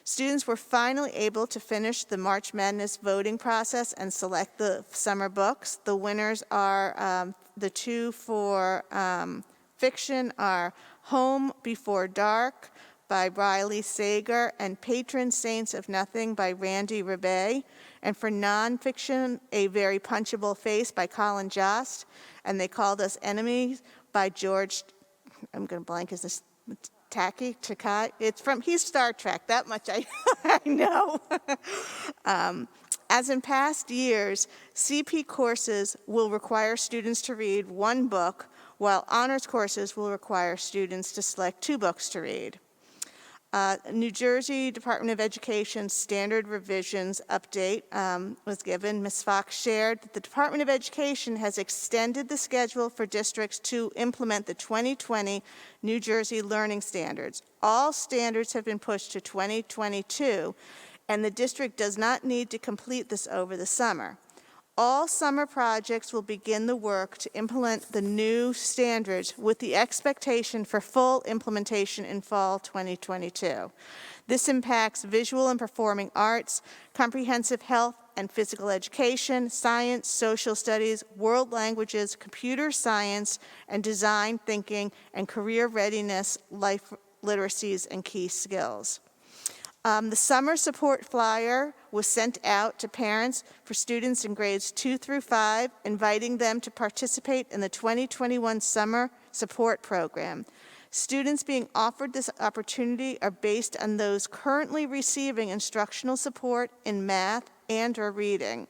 Students were finally able to finish the March Madness voting process and select the summer books. The winners are the two for fiction are Home Before Dark by Riley Sager and Patron Saints of Nothing by Randy Rebay. And for nonfiction, A Very Punchable Face by Colin Jost. And They Called Us Enemies by George, I'm going to blank, is this Takai? He's Star Trek, that much I know. As in past years, CP courses will require students to read one book, while honors courses will require students to select 2 books to read. New Jersey Department of Education standard revisions update was given. Ms. Fox shared that the Department of Education has extended the schedule for districts to implement the 2020 New Jersey Learning Standards. All standards have been pushed to 2022, and the district does not need to complete this over the summer. All summer projects will begin the work to implement the new standards with the expectation for full implementation in fall 2022. This impacts visual and performing arts, comprehensive health and physical education, science, social studies, world languages, computer science, and design thinking, and career readiness, life literacies, and key skills. The summer support flyer was sent out to parents for students in grades 2 through 5, inviting them to participate in the 2021 summer support program. Students being offered this opportunity are based on those currently receiving instructional support in math and/or reading.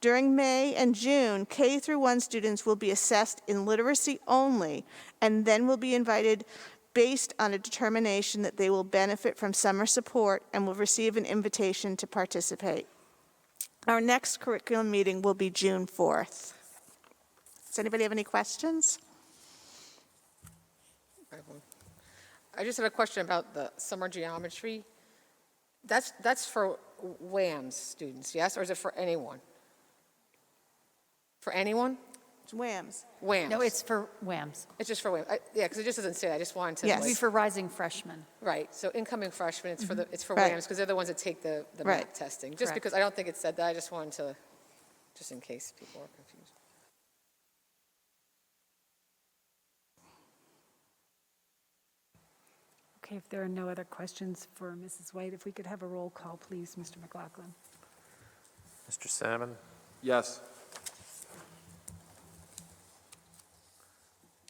During May and June, K through 1 students will be assessed in literacy only, and then will be invited based on a determination that they will benefit from summer support and will receive an invitation to participate. Our next curriculum meeting will be June 4th. Does anybody have any questions? I just have a question about the summer geometry. That's for WAMS students, yes? Or is it for anyone? For anyone? It's WAMS. WAMS. No, it's for WAMS. It's just for WAMS. Yeah, because it just doesn't say that. I just wanted to. Yes. It'll be for rising freshmen. Right, so incoming freshmen, it's for Right. WAMS, because they're the ones that take the Right. math testing. Just Correct. because I don't think it said that, I just wanted to, just in case people are confused. Okay, if there are no other questions for Mrs. White, if we could have a roll call, please, Mr. McLaughlin. Mr. Salmon, Yes.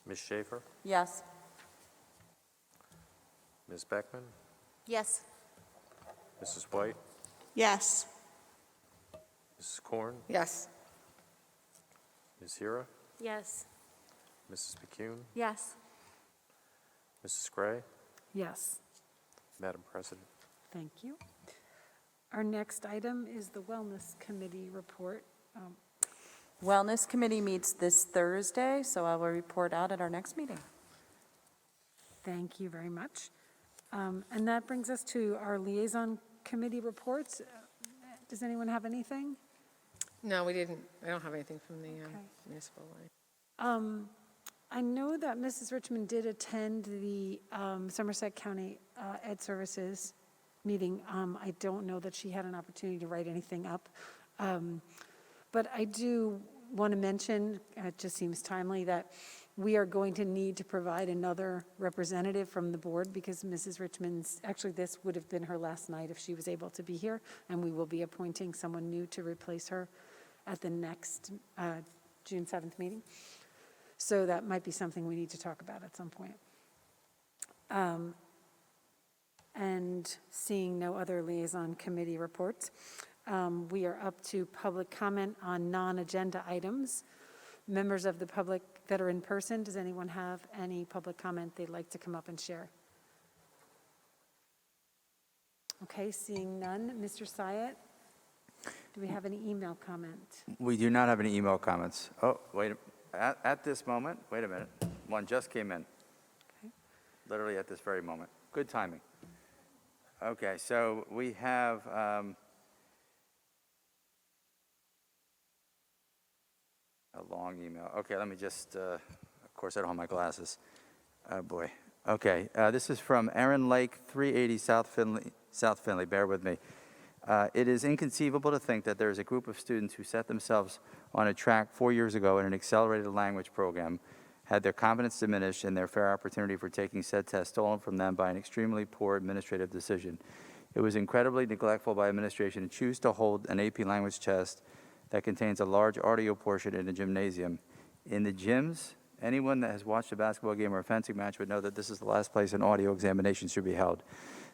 Ms. Schaefer, Yes. Ms. Beckman, Yes. Mrs. White, Yes. Mrs. Korn, Yes. Ms. Hira, Yes. Mrs. McCune, Yes. Mrs. Gray, Yes, Madam President. thank you. Our next item is the Wellness Committee report. Wellness Committee meets this Thursday, so I will report out at our next meeting. Thank you very much. And that brings us to our Liaison Committee reports. Does anyone have anything? No, we didn't, I don't have anything from the municipal line. I know that Mrs. Richmond did attend the Somerset County Ed Services meeting. I don't know that she had an opportunity to write anything up. But I do want to mention, it just seems timely, that we are going to need to provide another representative from the board because Mrs. Richmond's, actually this would have been her last night if she was able to be here, and we will be appointing someone new to replace her at the next June 7th meeting. So that might be something we need to talk about at some point. And seeing no other liaison committee reports, we are up to public comment on non-agenda items. Members of the public that are in person, does anyone have any public comment they'd like to come up and share? Okay, seeing none. Mr. Syatt, do we have any email comment? We do not have any email comments. Oh, wait, at this moment, wait a minute, one just came in. Okay. Literally at this very moment. Good timing. Okay, so we have, a long email. Okay, let me just, of course, I don't have my glasses. Oh, boy. Okay, this is from Aaron Lake, 380 South Finley. Bear with me. It is inconceivable to think that there is a group of students who set themselves on a track 4 years ago in an accelerated language program, had their confidence diminished and their fair opportunity for taking said test stolen from them by an extremely poor administrative decision. It was incredibly neglectful by administration to choose to hold an AP language test that contains a large audio portion in a gymnasium. In the gyms, anyone that has watched a basketball game or a fencing match would know that this is the last place an audio examination should be held.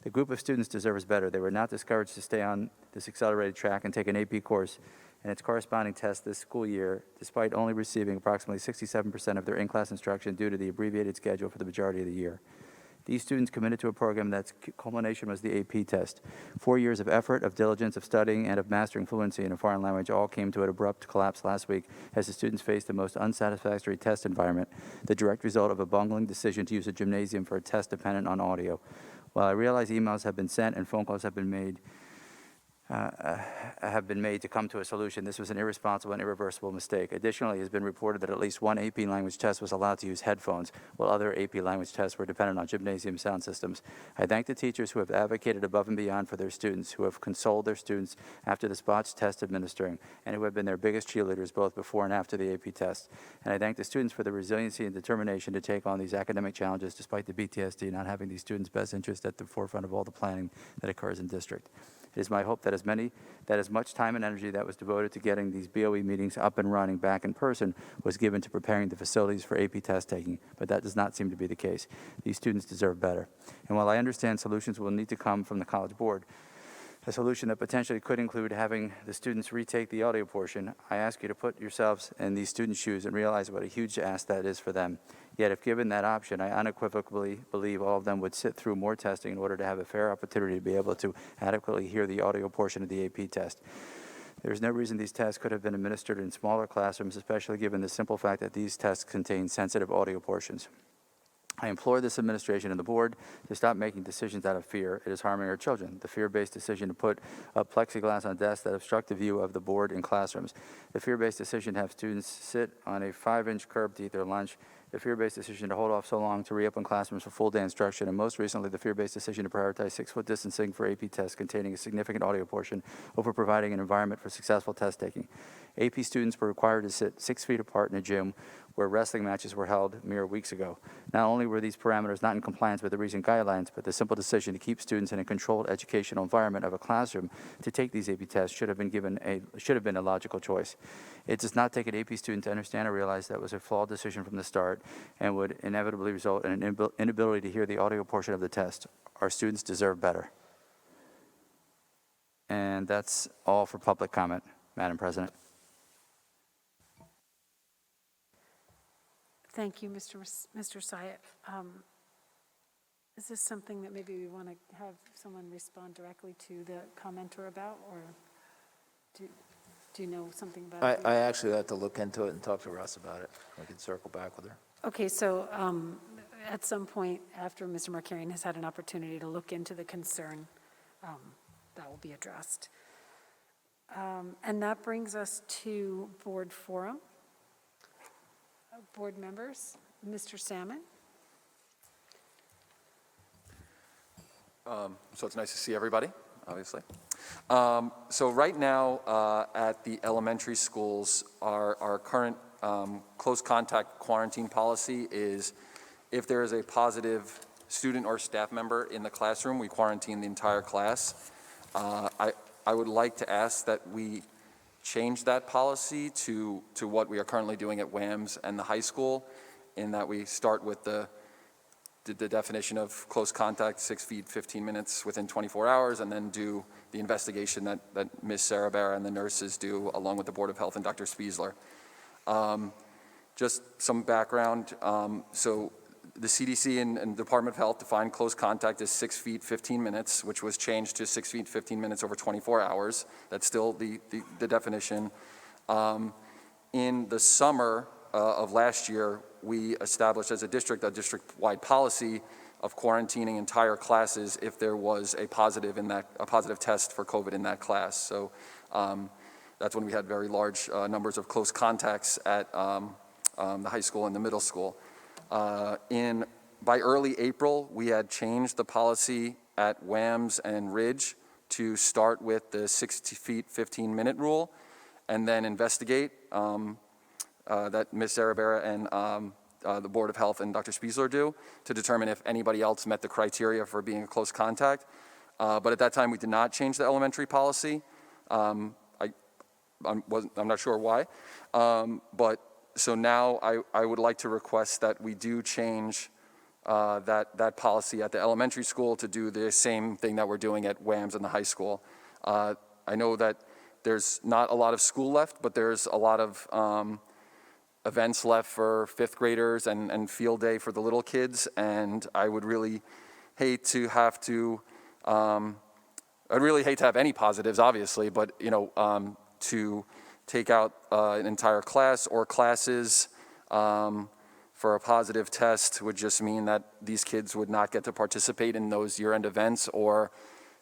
The group of students deserves better. They were not discouraged to stay on this accelerated track and take an AP course and its corresponding test this school year, despite only receiving approximately 67% of their in-class instruction due to the abbreviated schedule for the majority of the year. These students committed to a program that's culmination was the AP test. 4 years of effort, of diligence, of studying, and of mastering fluency in a foreign language all came to an abrupt collapse last week as the students faced the most unsatisfactory test environment, the direct result of a bungling decision to use a gymnasium for a test dependent on audio. While I realize emails have been sent and phone calls have been made to come to a solution, this was an irresponsible and irreversible mistake. Additionally, it has been reported that at least one AP language test was allowed to use headphones, while other AP language tests were dependent on gymnasium sound systems. I thank the teachers who have advocated above and beyond for their students, who have consoled their students after the botched test administering, and who have been their biggest cheerleaders both before and after the AP test. And I thank the students for the resiliency and determination to take on these academic challenges despite the BTSD not having these students' best interest at the forefront of all the planning that occurs in district. It is my hope that as much time and energy that was devoted to getting these BOE meetings up and running back in person was given to preparing the facilities for AP test taking, but that does not seem to be the case. These students deserve better. And while I understand solutions will need to come from the College Board, a solution that potentially could include having the students retake the audio portion, I ask you to put yourselves in these students' shoes and realize what a huge ask that is for them. Yet if given that option, I unequivocally believe all of them would sit through more testing in order to have a fair opportunity to be able to adequately hear the audio portion of the AP test. There is no reason these tests could have been administered in smaller classrooms, especially given the simple fact that these tests contain sensitive audio portions. I implore this administration and the board to stop making decisions out of fear. It is harming our children. The fear-based decision to put up plexiglass on desks that obstruct the view of the board in classrooms. The fear-based decision to have students sit on a 5-inch curb to eat their lunch. The fear-based decision to hold off so long to reopen classrooms for full-day instruction. And most recently, the fear-based decision to prioritize 6-foot distancing for AP tests containing a significant audio portion over providing an environment for successful test taking. AP students were required to sit 6 feet apart in a gym where wrestling matches were held mere weeks ago. Not only were these parameters not in compliance with the recent guidelines, but the simple decision to keep students in a controlled educational environment of a classroom to take these AP tests should have been a logical choice. It does not take an AP student to understand or realize that was a flawed decision from the start and would inevitably result in an inability to hear the audio portion of the test. Our students deserve better. And that's all for public comment, Madam President. Thank you, Mr. Syatt. Is this something that maybe we want to have someone respond directly to the commenter about, or do you know something about it? I actually have to look into it and talk to Russ about it. I can circle back with her. Okay, so at some point after Mr. Markarian has had an opportunity to look into the concern, that will be addressed. And that brings us to board forum. Board members, Mr. Salmon. So it's nice to see everybody, obviously. So right now at the elementary schools, our current close contact quarantine policy is if there is a positive student or staff member in the classroom, we quarantine the entire class. I would like to ask that we change that policy to what we are currently doing at WAMS and the high school, in that we start with the definition of close contact, 6 feet, 15 minutes within 24 hours, and then do the investigation that Ms. Sarabara and the nurses do along with the Board of Health and Dr. Spiesler. Just some background. So the CDC and Department of Health define close contact as 6 feet, 15 minutes, which was changed to 6 feet, 15 minutes over 24 hours. That's still the definition. In the summer of last year, we established as a district-wide policy of quarantining entire classes if there was a positive test for COVID in that class. So that's when we had very large numbers of close contacts at the high school and the middle school. By early April, we had changed the policy at WAMS and Ridge to start with the 60 feet, 15-minute rule, and then investigate that Ms. Zarabera and the Board of Health and Dr. Spiesler do to determine if anybody else met the criteria for being a close contact. But at that time, we did not change the elementary policy. I'm not sure why. But so now I would like to request that we do change that policy at the elementary school to do the same thing that we're doing at WAMS and the high school. I know that there's not a lot of school left, but there's a lot of events left for fifth graders and field day for the little kids, and I would really hate to have to, I'd really hate to have any positives, obviously, but to take out an entire class or classes for a positive test would just mean that these kids would not get to participate in those year-end events or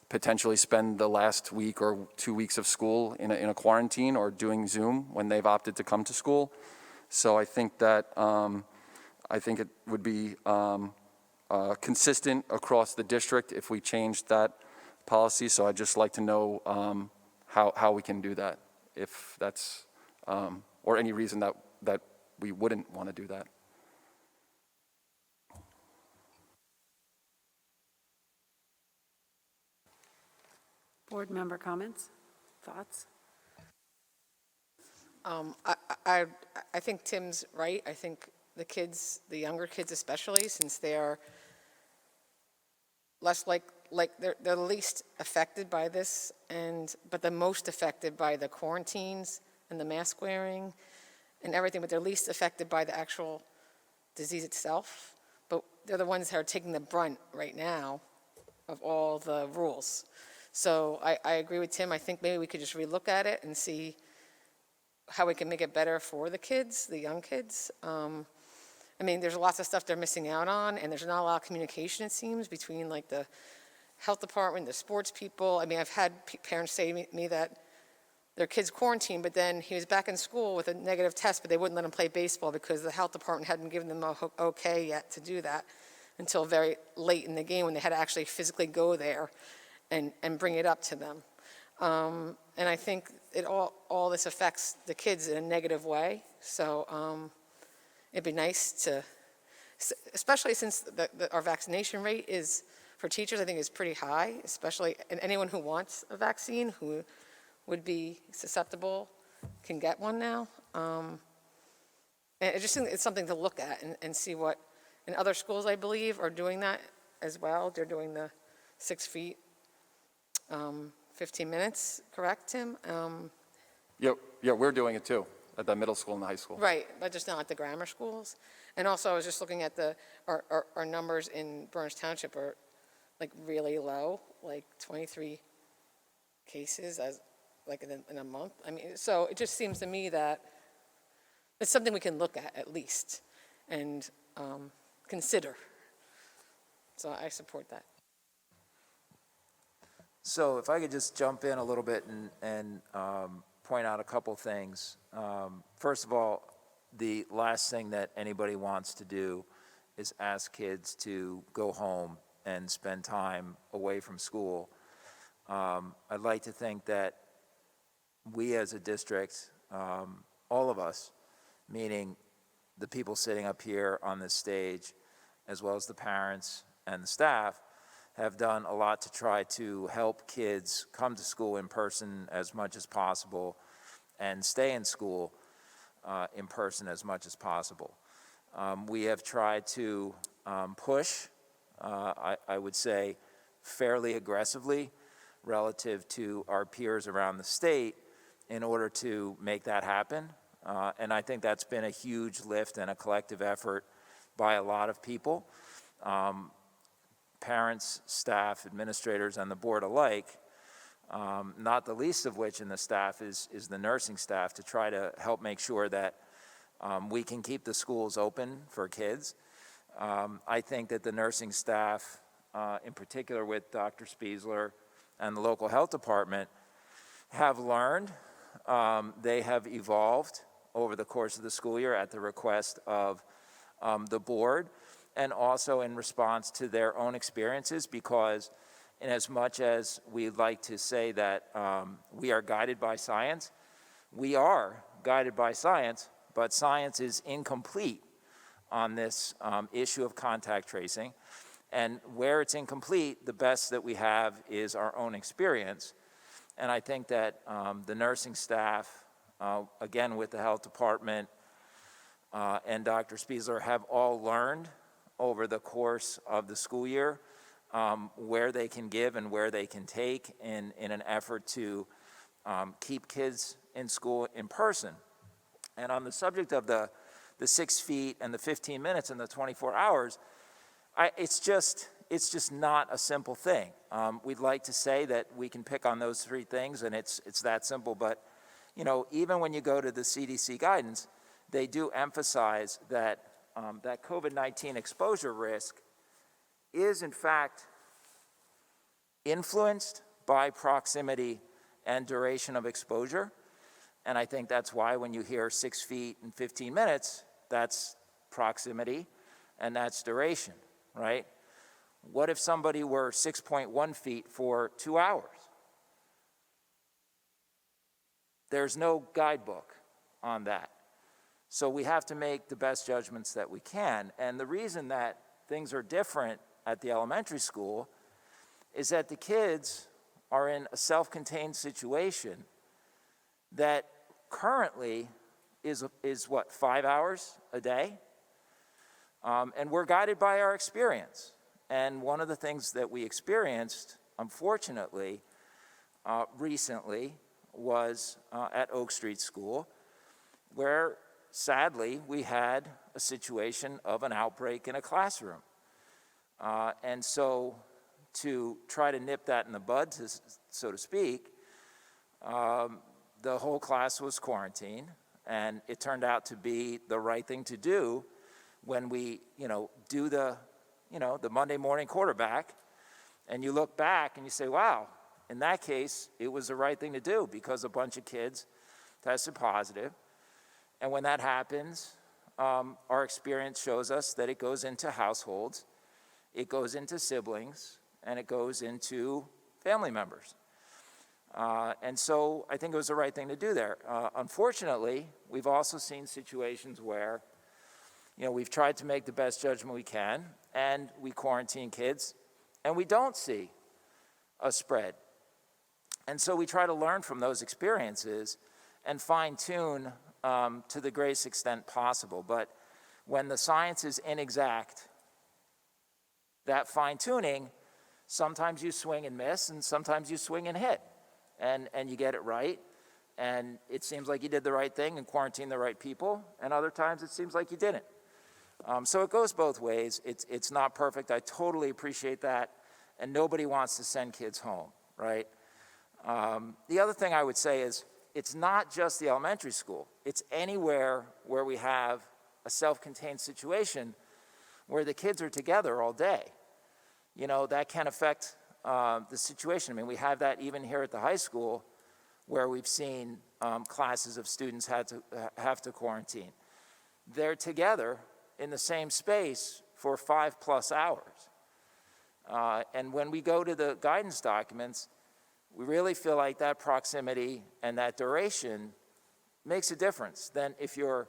potentially spend the last week or 2 weeks of school in a quarantine or doing Zoom when they've opted to come to school. So I think that it would be consistent across the district if we changed that policy. So I'd just like to know how we can do that, if that's or any reason that we wouldn't want to do that. Board member comments, thoughts? I think Tim's right. I think the kids, the younger kids especially, since they are less they're the least affected by this, but the most affected by the quarantines and the mask wearing and everything, but they're least affected by the actual disease itself. But they're the ones that are taking the brunt right now of all the rules. So I agree with Tim. I think maybe we could just relook at it and see how we can make it better for the kids, the young kids. I mean, there's lots of stuff they're missing out on, and there's not a lot of communication, it seems, between like the health department, the sports people. I mean, I've had parents say to me that their kid's quarantined, but then he was back in school with a negative test, but they wouldn't let him play baseball because the health department hadn't given them a okay yet to do that until very late in the game when they had to actually physically go there and bring it up to them. And I think all this affects the kids in a negative way. So it'd be nice to, especially since our vaccination rate is, for teachers, I think is pretty high, especially, and anyone who wants a vaccine who would be susceptible can get one now. And I just think it's something to look at and see what, and other schools, I believe, are doing that as well. They're doing the 6 feet, 15 minutes, correct, Tim? Yeah, we're doing it too, at the middle school and the high school. Right, but just not at the grammar schools. And also, I was just looking at our numbers in Burns Township are like really low, like 23 cases as like in a month. I mean, so it just seems to me that it's something we can look at least, and consider. So I support that. So if I could just jump in a little bit and point out a couple things. First of all, the last thing that anybody wants to do is ask kids to go home and spend time away from school. I'd like to think that we as a district, all of us, meaning the people sitting up here on this stage, as well as the parents and the staff, have done a lot to try to help kids come to school in person as much as possible and stay in school in person as much as possible. We have tried to push, I would say, fairly aggressively relative to our peers around the state in order to make that happen. And I think that's been a huge lift and a collective effort by a lot of people. Parents, staff, administrators, and the board alike, not the least of which in the staff is the nursing staff, to try to help make sure that we can keep the schools open for kids. I think that the nursing staff, in particular with Dr. Spiesler and the local health department, have learned. They have evolved over the course of the school year at the request of the board, and also in response to their own experiences, because in as much as we'd like to say that we are guided by science, we are guided by science, but science is incomplete on this issue of contact tracing. And where it's incomplete, the best that we have is our own experience. And I think that the nursing staff, again with the health department and Dr. Spiesler, have all learned over the course of the school year where they can give and where they can take in an effort to keep kids in school in person. And on the subject of the 6 feet and the 15 minutes and the 24 hours, it's just not a simple thing. We'd like to say that we can pick on those 3 things and it's that simple, but even when you go to the CDC guidance, they do emphasize that that COVID-19 exposure risk is in fact influenced by proximity and duration of exposure. And I think that's why when you hear 6 feet and 15 minutes, that's proximity and that's duration, right? What if somebody were 6.1 feet for 2 hours? There's no guidebook on that. So we have to make the best judgments that we can. And the reason that things are different at the elementary school is that the kids are in a self-contained situation that currently is what, 5 hours a day? And we're guided by our experience. And one of the things that we experienced, unfortunately, recently was at Oak Street School, where sadly we had a situation of an outbreak in a classroom. And so to try to nip that in the bud, so to speak, the whole class was quarantined, and it turned out to be the right thing to do when we, do the Monday morning quarterback, and you look back and you say, wow, in that case, it was the right thing to do because a bunch of kids tested positive. And when that happens, our experience shows us that it goes into households, it goes into siblings, and it goes into family members. And so I think it was the right thing to do there. Unfortunately, we've also seen situations where, we've tried to make the best judgment we can, and we quarantine kids, and we don't see a spread. And so we try to learn from those experiences and fine-tune to the greatest extent possible. But when the science is inexact, that fine-tuning, sometimes you swing and miss, and sometimes you swing and hit, and you get it right. And it seems like you did the right thing and quarantined the right people, and other times it seems like you didn't. So it goes both ways. It's not perfect. I totally appreciate that, and nobody wants to send kids home, right? The other thing I would say is it's not just the elementary school. It's anywhere where we have a self-contained situation where the kids are together all day. That can affect the situation. I mean, we have that even here at the high school where we've seen classes of students have to quarantine. They're together in the same space for 5+ hours. And when we go to the guidance documents, we really feel like that proximity and that duration makes a difference than if you're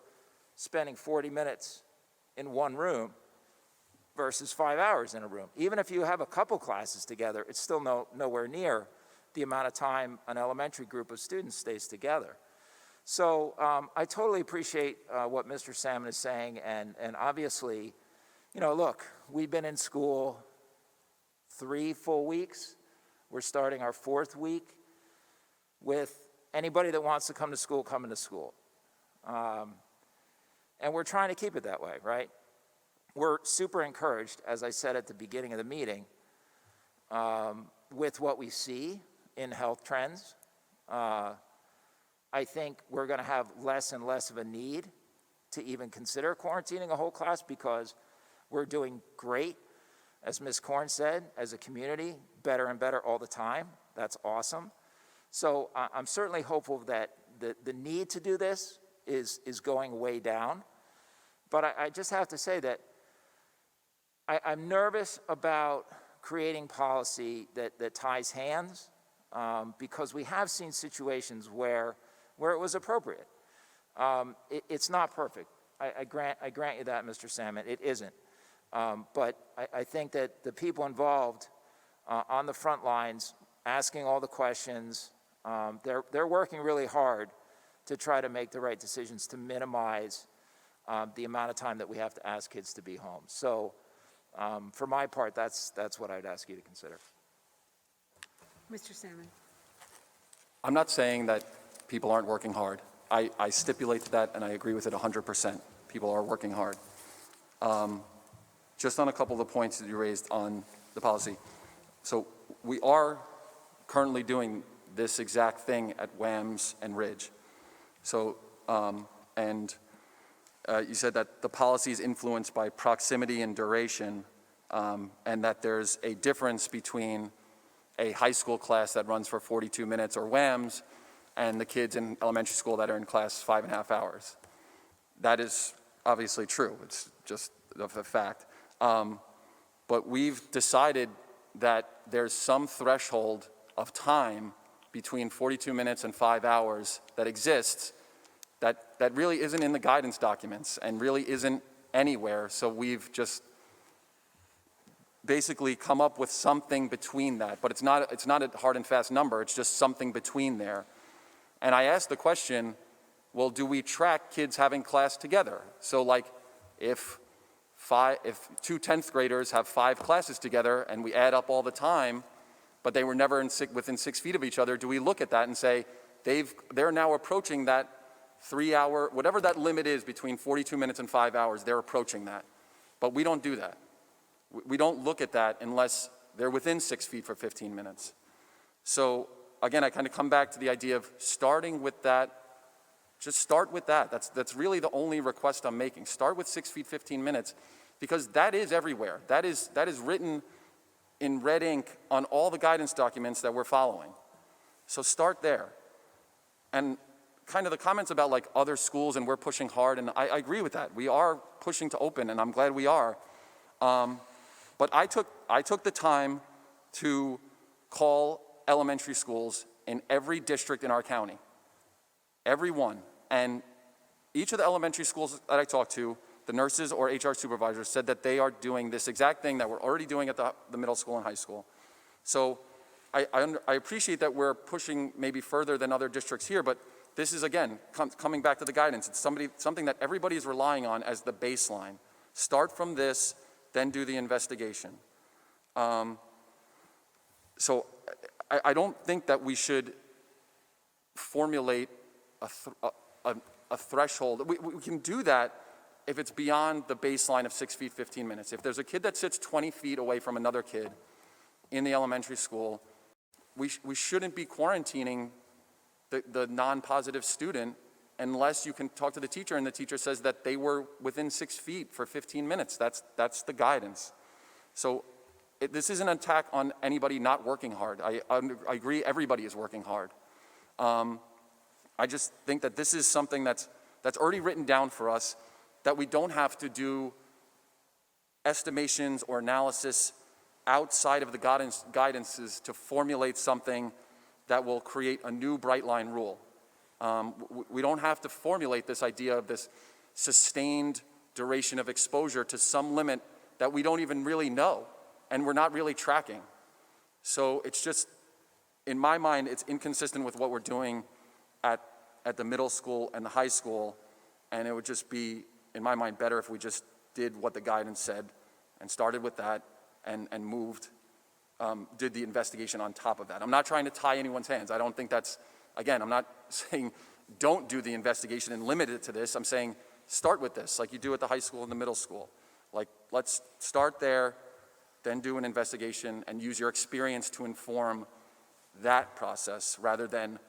spending 40 minutes in one room versus 5 hours in a room. Even if you have a couple classes together, it's still nowhere near the amount of time an elementary group of students stays together. So I totally appreciate what Mr. Salmon is saying, and obviously, look, we've been in school 3 full weeks. We're starting our 4th week with anybody that wants to come to school coming to school. And we're trying to keep it that way, right? We're super encouraged, as I said at the beginning of the meeting, with what we see in health trends. I think we're going to have less and less of a need to even consider quarantining a whole class because We're doing great, as Ms. Korn said, as a community, better and better all the time. That's awesome. So I'm certainly hopeful that the need to do this is going way down. But I just have to say that I'm nervous about creating policy that ties hands, because we have seen situations where it was appropriate. It's not perfect. I grant you that, Mr. Salmon. It isn't. But I think that the people involved on the front lines, asking all the questions, they're working really hard to try to make the right decisions to minimize the amount of time that we have to ask kids to be home. So for my part, that's what I'd ask you to consider. Mr. Salmon. I'm not saying that people aren't working hard. I stipulate to that, and I agree with it 100%. People are working hard. Just on a couple of the points that you raised on the policy. So we are currently doing this exact thing at WAMS and Ridge. So, you said that the policy is influenced by proximity and duration, and that there's a difference between a high school class that runs for 42 minutes or WAMS and the kids in elementary school that are in class 5.5 hours. That is obviously true. It's just a fact. But we've decided that there's some threshold of time between 42 minutes and 5 hours that exists that really isn't in the guidance documents and really isn't anywhere. So we've just basically come up with something between that. But it's not a hard and fast number. It's just something between there. And I asked the question, well, do we track kids having class together? So like if two 10th graders have 5 classes together and we add up all the time, but they were never within 6 feet of each other, do we look at that and say, they're now approaching that 3-hour, whatever that limit is between 42 minutes and 5 hours, they're approaching that. But we don't do that. We don't look at that unless they're within 6 feet for 15 minutes. So again, I kind of come back to the idea of starting with that. Just start with that. That's really the only request I'm making. Start with 6 feet, 15 minutes, because that is everywhere. That is written in red ink on all the guidance documents that we're following. So start there. And kind of the comments about like other schools and we're pushing hard, and I agree with that. We are pushing to open, and I'm glad we are. But I took the time to call elementary schools in every district in our county. Every one. And each of the elementary schools that I talked to, the nurses or HR supervisors said that they are doing this exact thing that we're already doing at the middle school and high school. So I appreciate that we're pushing maybe further than other districts here, but this is, again, coming back to the guidance. It's something that everybody is relying on as the baseline. Start from this, then do the investigation. So I don't think that we should formulate a threshold. We can do that if it's beyond the baseline of 6 feet, 15 minutes. If there's a kid that sits 20 feet away from another kid in the elementary school, we shouldn't be quarantining the non-positive student unless you can talk to the teacher and the teacher says that they were within 6 feet for 15 minutes. That's the guidance. So this isn't an attack on anybody not working hard. I agree everybody is working hard. I just think that this is something that's already written down for us, that we don't have to do estimations or analysis outside of the guidances to formulate something that will create a new bright line rule. We don't have to formulate this idea of this sustained duration of exposure to some limit that we don't even really know and we're not really tracking. So it's just, in my mind, it's inconsistent with what we're doing at the middle school and the high school, and it would just be, in my mind, better if we just did what the guidance said and started with that and moved, did the investigation on top of that. I'm not trying to tie anyone's hands. I don't think that's, again, I'm not saying don't do the investigation and limit it to this. I'm saying start with this like you do at the high school and the middle school. Like, let's start there, then do an investigation and use your experience to inform that process rather than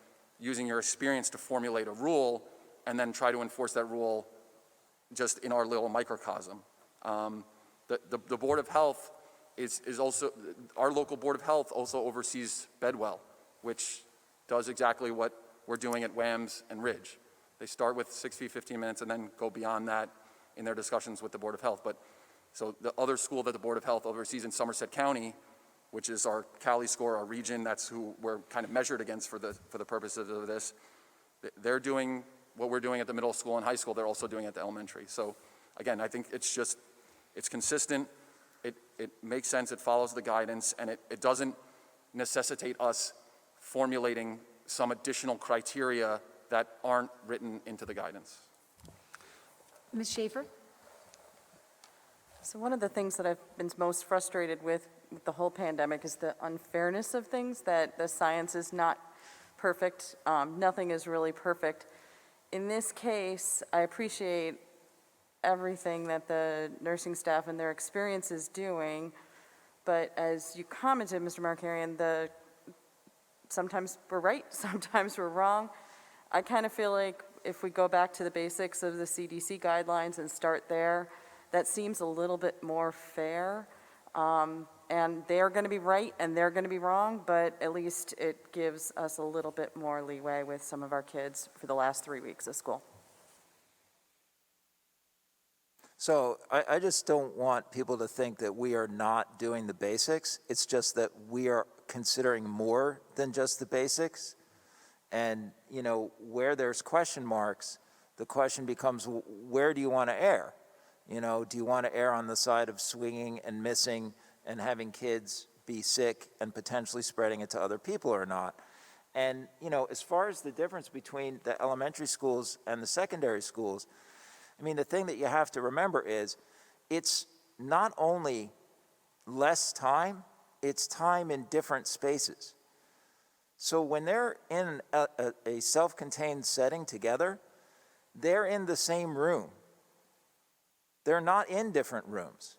using your experience to formulate a rule and then try to enforce that rule just in our little microcosm. The Board of Health is also, our local Board of Health also oversees Bedwell, which does exactly what we're doing at WAMS and Ridge. They start with 6 feet, 15 minutes, and then go beyond that in their discussions with the Board of Health. But so the other school that the Board of Health oversees in Somerset County, which is our Cali score, our region, that's who we're kind of measured against for the purposes of this, they're doing what we're doing at the middle school and high school, they're also doing at the elementary. So again, I think it's consistent, it makes sense, it follows the guidance, and it doesn't necessitate us formulating some additional criteria that aren't written into the guidance. Ms. Schaefer? So one of the things that I've been most frustrated with the whole pandemic is the unfairness of things, that the science is not perfect. Nothing is really perfect. In this case, I appreciate everything that the nursing staff and their experience is doing, but as you commented, Mr. Markarian, sometimes we're right, sometimes we're wrong. I kind of feel like if we go back to the basics of the CDC guidelines and start there, that seems a little bit more fair. And they're going to be right and they're going to be wrong, but at least it gives us a little bit more leeway with some of our kids for the last 3 weeks of school. So I just don't want people to think that we are not doing the basics. It's just that we are considering more than just the basics. And, you know, where there's question marks, the question becomes, where do you want to err? You know, do you want to err on the side of swinging and missing and having kids be sick and potentially spreading it to other people or not? And, you know, as far as the difference between the elementary schools and the secondary schools, I mean, the thing that you have to remember is it's not only less time, it's time in different spaces. So when they're in a self-contained setting together, they're in the same room. They're not in different rooms.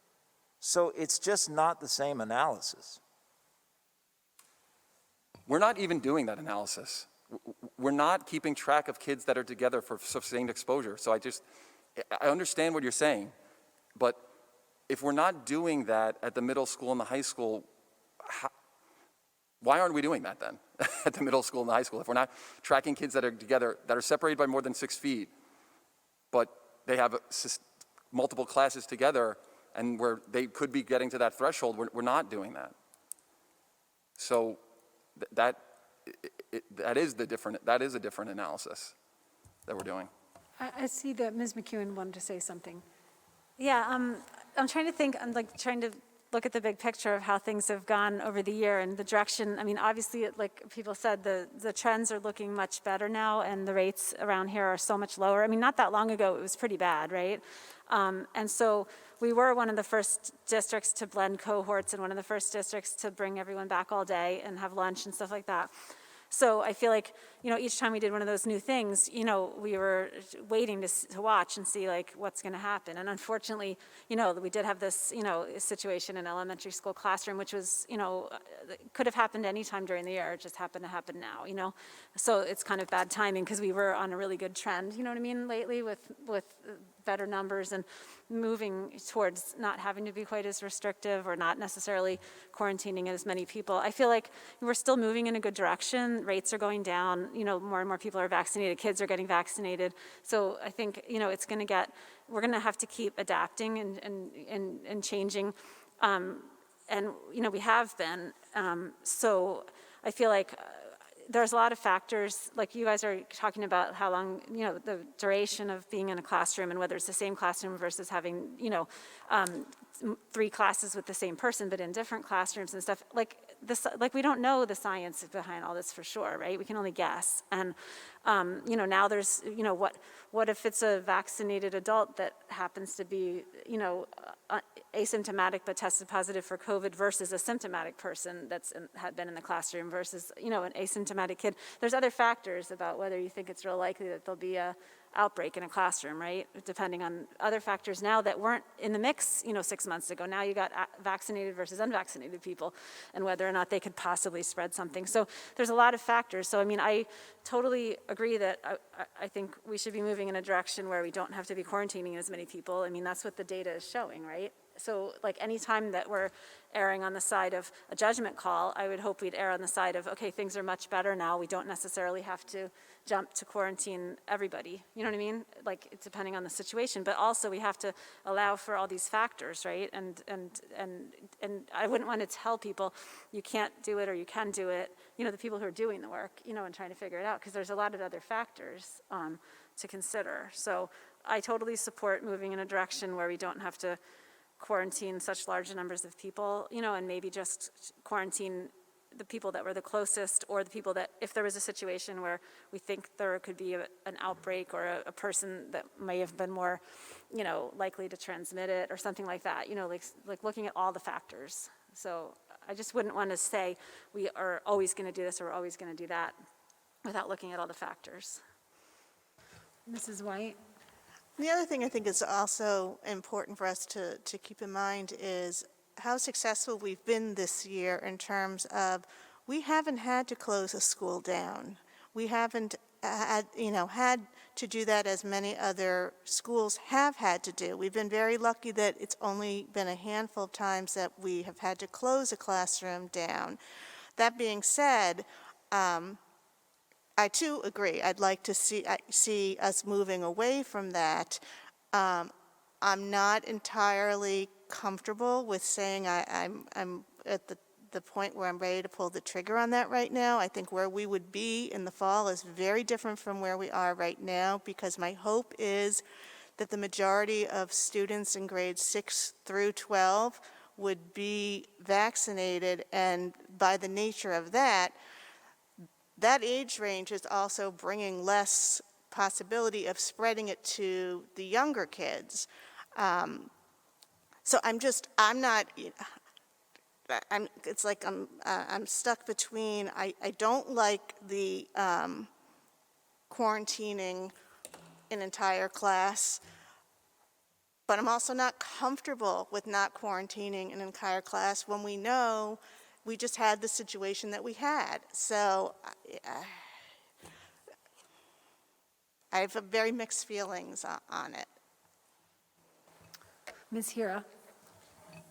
So it's just not the same analysis. We're not even doing that analysis. We're not keeping track of kids that are together for sustained exposure. So I understand what you're saying, but if we're not doing that at the middle school and the high school, why aren't we doing that then at the middle school and the high school? If we're not tracking kids that are together, that are separated by more than 6 feet, but they have multiple classes together and where they could be getting to that threshold, we're not doing that. So that is a different analysis that we're doing. I see that Ms. McEwen wanted to say something. Yeah, I'm trying to think, I'm like trying to look at the big picture of how things have gone over the year and the direction. I mean, obviously, like people said, the trends are looking much better now and the rates around here are so much lower. I mean, not that long ago, it was pretty bad, right? And so we were one of the first districts to blend cohorts and one of the first districts to bring everyone back all day and have lunch and stuff like that. So I feel like, you know, each time we did one of those new things, you know, we were waiting to watch and see, like, what's going to happen. And unfortunately, you know, we did have this, you know, situation in elementary school classroom, which was, you know, could have happened any time during the year. It just happened to happen now, you know. So it's kind of bad timing because we were on a really good trend, you know what I mean, lately with better numbers and moving towards not having to be quite as restrictive or not necessarily quarantining as many people. I feel like we're still moving in a good direction. Rates are going down, you know, more and more people are vaccinated, kids are getting vaccinated. So I think, you know, we're gonna have to keep adapting and changing. And, you know, we have been. So I feel like there's a lot of factors, like you guys are talking about how long, you know, the duration of being in a classroom and whether it's the same classroom versus having, you know, 3 classes with the same person but in different classrooms and stuff. Like we don't know the science behind all this for sure, right? We can only guess. And, you know, now there's, you know, what if it's a vaccinated adult that happens to be, you know, asymptomatic but tested positive for COVID versus a symptomatic person had been in the classroom versus, you know, an asymptomatic kid. There's other factors about whether you think it's real likely that there'll be a outbreak in a classroom, right? Depending on other factors now that weren't in the mix, you know, 6 months ago. Now you got vaccinated versus unvaccinated people and whether or not they could possibly spread something. So there's a lot of factors. So, I mean, I totally agree that I think we should be moving in a direction where we don't have to be quarantining as many people. I mean, that's what the data is showing, right? So like any time that we're erring on the side of a judgment call, I would hope we'd err on the side of, okay, things are much better now. We don't necessarily have to jump to quarantine everybody. You know what I mean? Like, it's depending on the situation, but also we have to allow for all these factors, right? And I wouldn't want to tell people you can't do it or you can do it, you know, the people who are doing the work, you know, and trying to figure it out, because there's a lot of other factors to consider. So I totally support moving in a direction where we don't have to quarantine such large numbers of people, you know, and maybe just quarantine the people that were the closest, or the people that, if there was a situation where we think there could be an outbreak or a person that may have been more, you know, likely to transmit it or something like that, you know, like looking at all the factors. So I just wouldn't want to say we are always going to do this or we're always going to do that without looking at all the factors. Mrs. White? The other thing I think is also important for us to keep in mind is how successful we've been this year in terms of we haven't had to close a school down. We haven't had to do that as many other schools have had to do. We've been very lucky that it's only been a handful of times that we have had to close a classroom down. That being said, I too agree. I'd like to see us moving away from that. I'm not entirely comfortable with saying I'm at the point where I'm ready to pull the trigger on that right now. I think where we would be in the fall is very different from where we are right now, because my hope is that the majority of students in grades 6 through 12 would be vaccinated, and by the nature of that age range is also bringing less possibility of spreading it to the younger kids. So it's like I'm stuck between, I don't like the quarantining an entire class, but I'm also not comfortable with not quarantining an entire class when we know we just had the situation that we had. So I have very mixed feelings on it. Ms. Hira?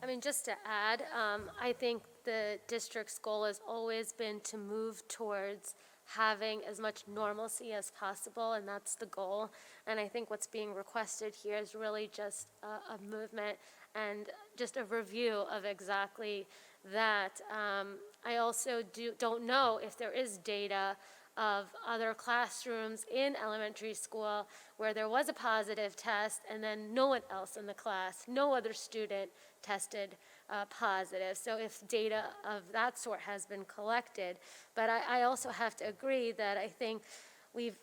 I mean, just to add, I think the district's goal has always been to move towards having as much normalcy as possible, and that's the goal. And I think what's being requested here is really just a movement and just a review of exactly that. I also don't know if there is data of other classrooms in elementary school where there was a positive test and then no one else in the class, no other student tested positive. So if data of that sort has been collected, but I also have to agree that I think we've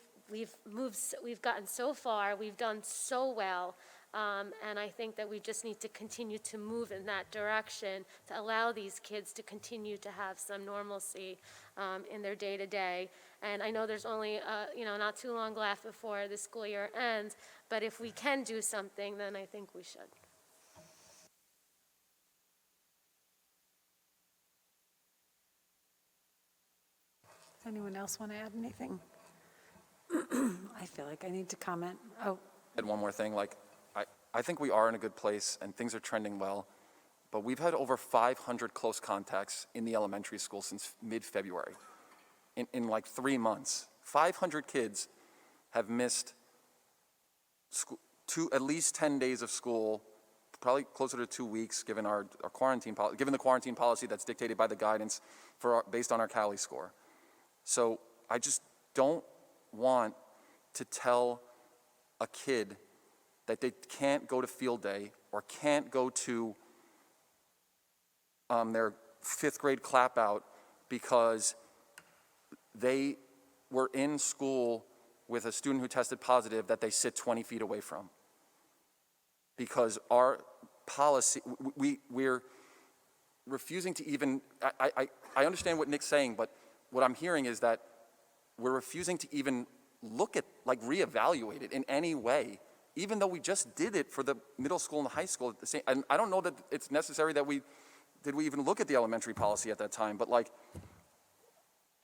gotten so far, we've done so well, and I think that we just need to continue to move in that direction to allow these kids to continue to have some normalcy in their day-to-day. And I know there's only, not too long left before the school year ends, but if we can do something, then I think we should. Anyone else want to add anything? I feel like I need to comment. Oh, And one more thing, I think we are in a good place and things are trending well, but we've had over 500 close contacts in the elementary school since mid-February. In like 3 months, 500 kids have missed at least 10 days of school, probably closer to 2 weeks, given our quarantine policy, given the quarantine policy that's dictated by the guidance based on our Cali score. So I just don't want to tell a kid that they can't go to field day or can't go to their 5th grade clap out because they were in school with a student who tested positive that they sit 20 feet away from. Because our policy, we're refusing to even, I understand what Nick's saying, but what I'm hearing is that we're refusing to even look at, reevaluate it in any way, even though we just did it for the middle school and the high school at the same. And I don't know that it's necessary that we even look at the elementary policy at that time, but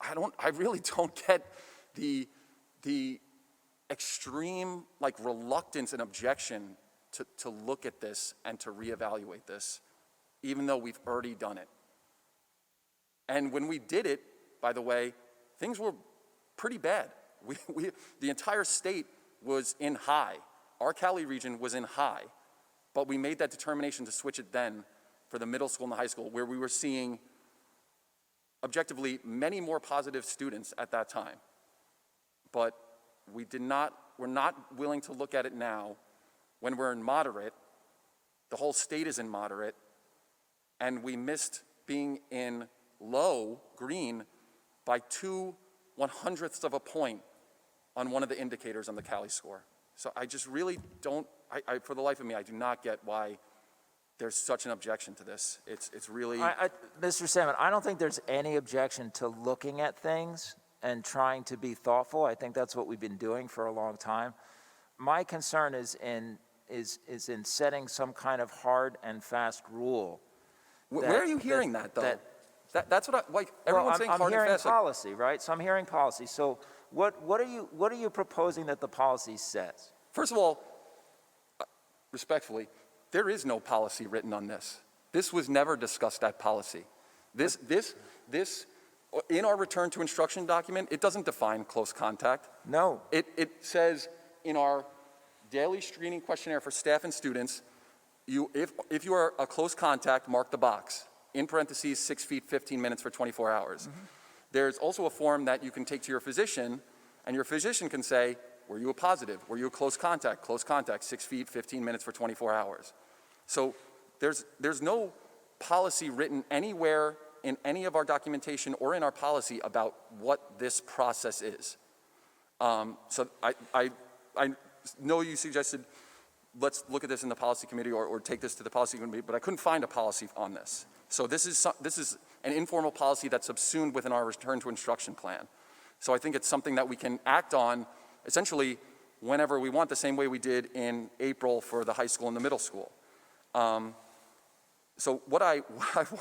I really don't get the extreme reluctance and objection to look at this and to reevaluate this, even though we've already done it. And when we did it, by the way, things were pretty bad. The entire state was in high. Our Cali region was in high, but we made that determination to switch it then for the middle school and the high school, where we were seeing objectively many more positive students at that time. But we're not willing to look at it now when we're in moderate. The whole state is in moderate, and we missed being in low, green, by 2/100ths of a point on one of the indicators on the Cali score. So I just really don't, for the life of me, I do not get why there's such an objection to this. It's really... Mr. Salmon, I don't think there's any objection to looking at things and trying to be thoughtful. I think that's what we've been doing for a long time. My concern is in setting some kind of hard and fast rule. Where are you hearing that, though? That's what everyone's saying hard and fast. I'm hearing policy, right? So I'm hearing policy. So what are you proposing that the policy says? First of all, respectfully, there is no policy written on this. This was never discussed at policy. This, in our return to instruction document, it doesn't define close contact. No. It says in our daily screening questionnaire for staff and students, if you are a close contact, mark the box. In parentheses, 6 feet, 15 minutes for 24 hours. Mm-hmm. There's also a form that you can take to your physician, and your physician can say, were you a positive? Were you a close contact? Close contact, 6 feet, 15 minutes for 24 hours. So there's no policy written anywhere in any of our documentation or in our policy about what this process is. So I know you suggested let's look at this in the policy committee or take this to the policy committee, but I couldn't find a policy on this. So this is an informal policy that's subsumed within our return to instruction plan. So I think it's something that we can act on essentially whenever we want, the same way we did in April for the high school and the middle school. So what I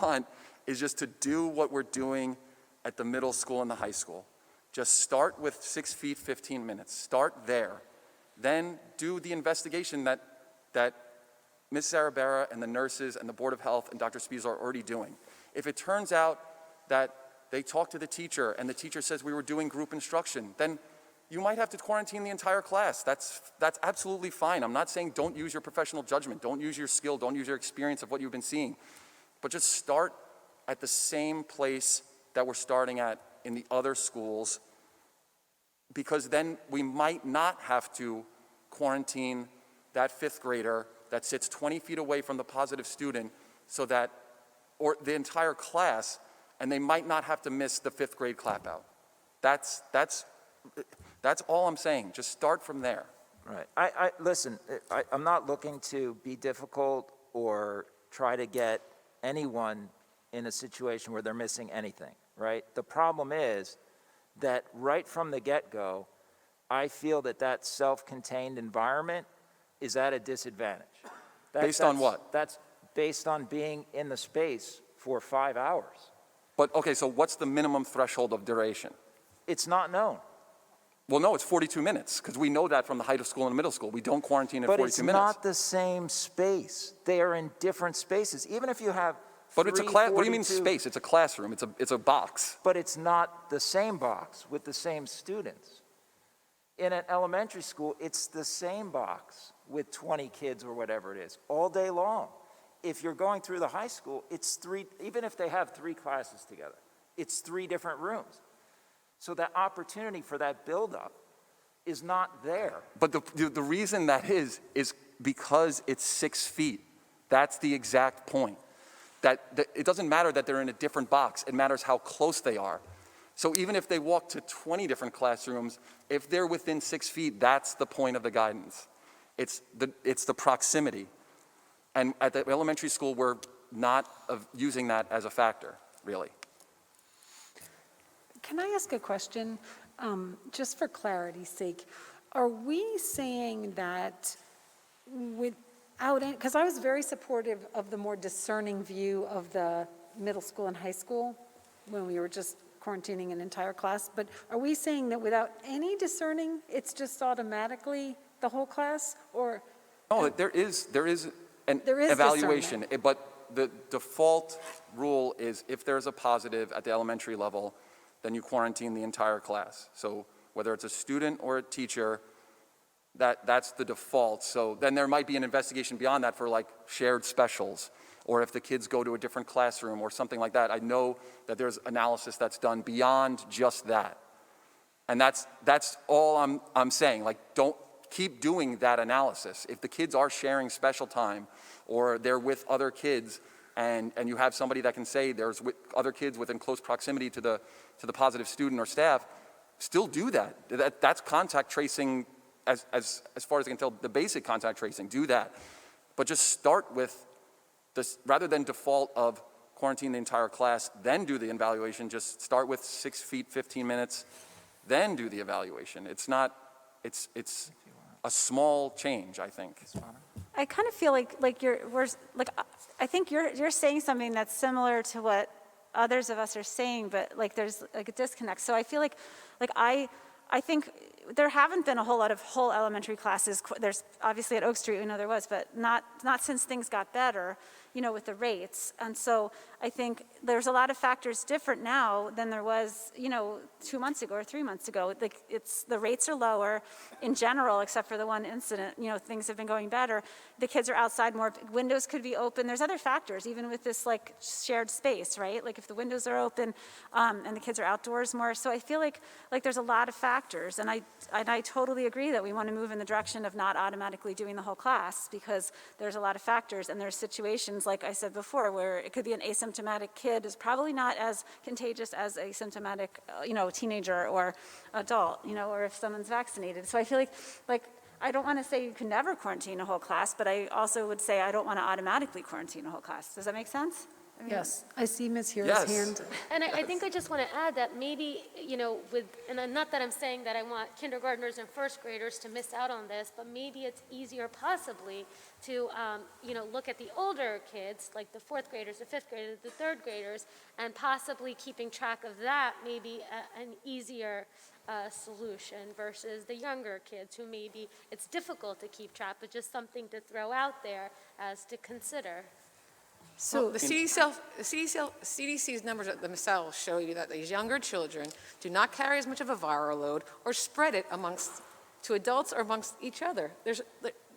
want is just to do what we're doing at the middle school and the high school. Just start with 6 feet, 15 minutes. Start there. Then do the investigation that Ms. Sarabera and the nurses and the Board of Health and Dr. Spies are already doing. If it turns out that they talk to the teacher and the teacher says we were doing group instruction, then you might have to quarantine the entire class. That's absolutely fine. I'm not saying don't use your professional judgment, don't use your skill, don't use your experience of what you've been seeing, but just start at the same place that we're starting at in the other schools, because then we might not have to quarantine that fifth grader that sits 20 feet away from the positive student or the entire class, and they might not have to miss the fifth grade clap out. That's all I'm saying. Just start from there. Right. Listen, I'm not looking to be difficult or try to get anyone in a situation where they're missing anything, right? The problem is that right from the get-go, I feel that self-contained environment is at a disadvantage. Based on what? That's based on being in the space for 5 hours. But, okay, so what's the minimum threshold of duration? It's not known. Well, no, it's 42 minutes, because we know that from the high school and middle school. We don't quarantine at 42 minutes. But it's not the same space. They are in different spaces. Even if you have But it's a class. What do you mean space? It's a classroom. It's a box. But it's not the same box with the same students. In an elementary school, it's the same box with 20 kids or whatever it is, all day long. If you're going through the high school, it's three, even if they have 3 classes together, it's 3 different rooms. So that opportunity for that buildup is not there. But the reason that is because it's 6 feet. That's the exact point. That it doesn't matter that they're in a different box. It matters how close they are. So even if they walk to 20 different classrooms, if they're within 6 feet, that's the point of the guidance. It's the proximity. And at the elementary school, we're not using that as a factor, really. Can I ask a question, just for clarity's sake? Are we saying that without, because I was very supportive of the more discerning view of the middle school and high school when we were just quarantining an entire class, but are we saying that without any discerning, it's just automatically the whole class? Or No, there is an There is evaluation, but the default rule is if there's a positive at the elementary level, then you quarantine the entire class. So whether it's a student or a teacher, that's the default. So then there might be an investigation beyond that for like shared specials, or if the kids go to a different classroom or something like that. I know that there's analysis that's done beyond just that. And that's all I'm saying. Like, don't keep doing that analysis. If the kids are sharing special time or they're with other kids and you have somebody that can say there's other kids within close proximity to the positive student or staff, still do that. That's contact tracing as far as I can tell, the basic contact tracing, do that. But just start with this, rather than default of quarantine the entire class, then do the evaluation, just start with 6 feet, 15 minutes, then do the evaluation. It's a small change, I think. I kind of feel like I think you're saying something that's similar to what others of us are saying, but like there's like a disconnect. So I feel like I think there haven't been a whole lot of whole elementary classes. There's obviously at Oak Street, we know there was, but not since things got better, with the rates. And so I think there's a lot of factors different now than there was, 2 months ago or 3 months ago. Like the rates are lower in general, except for the one incident, things have been going better. The kids are outside more, windows could be open. There's other factors, even with this like shared space, right? Like if the windows are open and the kids are outdoors more. So I feel like there's a lot of factors. And I totally agree that we want to move in the direction of not automatically doing the whole class, because there's a lot of factors and there's situations, like I said before, where it could be an asymptomatic kid is probably not as contagious as a symptomatic, teenager or adult, or if someone's vaccinated. So I feel like I don't want to say you can never quarantine a whole class, but I also would say I don't want to automatically quarantine a whole class. Does that make sense? Yes, I see Ms. Hira's hand. And I think I just want to add that maybe, and not that I'm saying that I want kindergartners and first graders to miss out on this, but maybe it's easier possibly to, look at the older kids, like the fourth graders, the fifth graders, the third graders, and possibly keeping track of that may be an easier solution versus the younger kids who maybe it's difficult to keep track, but just something to throw out there as to consider. So the CDC's numbers themselves show you that these younger children do not carry as much of a viral load or spread it to adults or amongst each other.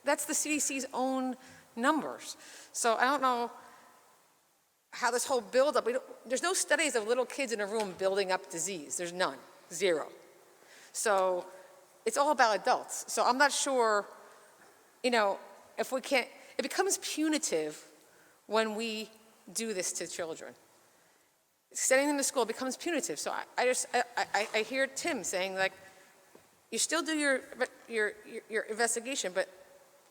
That's the CDC's own numbers. So I don't know how this whole buildup, there's no studies of little kids in a room building up disease. There's none, zero. So it's all about adults. So I'm not sure, if we can't, it becomes punitive when we do this to children. Sending them to school becomes punitive. So I hear Tim saying, like, you still do your investigation, but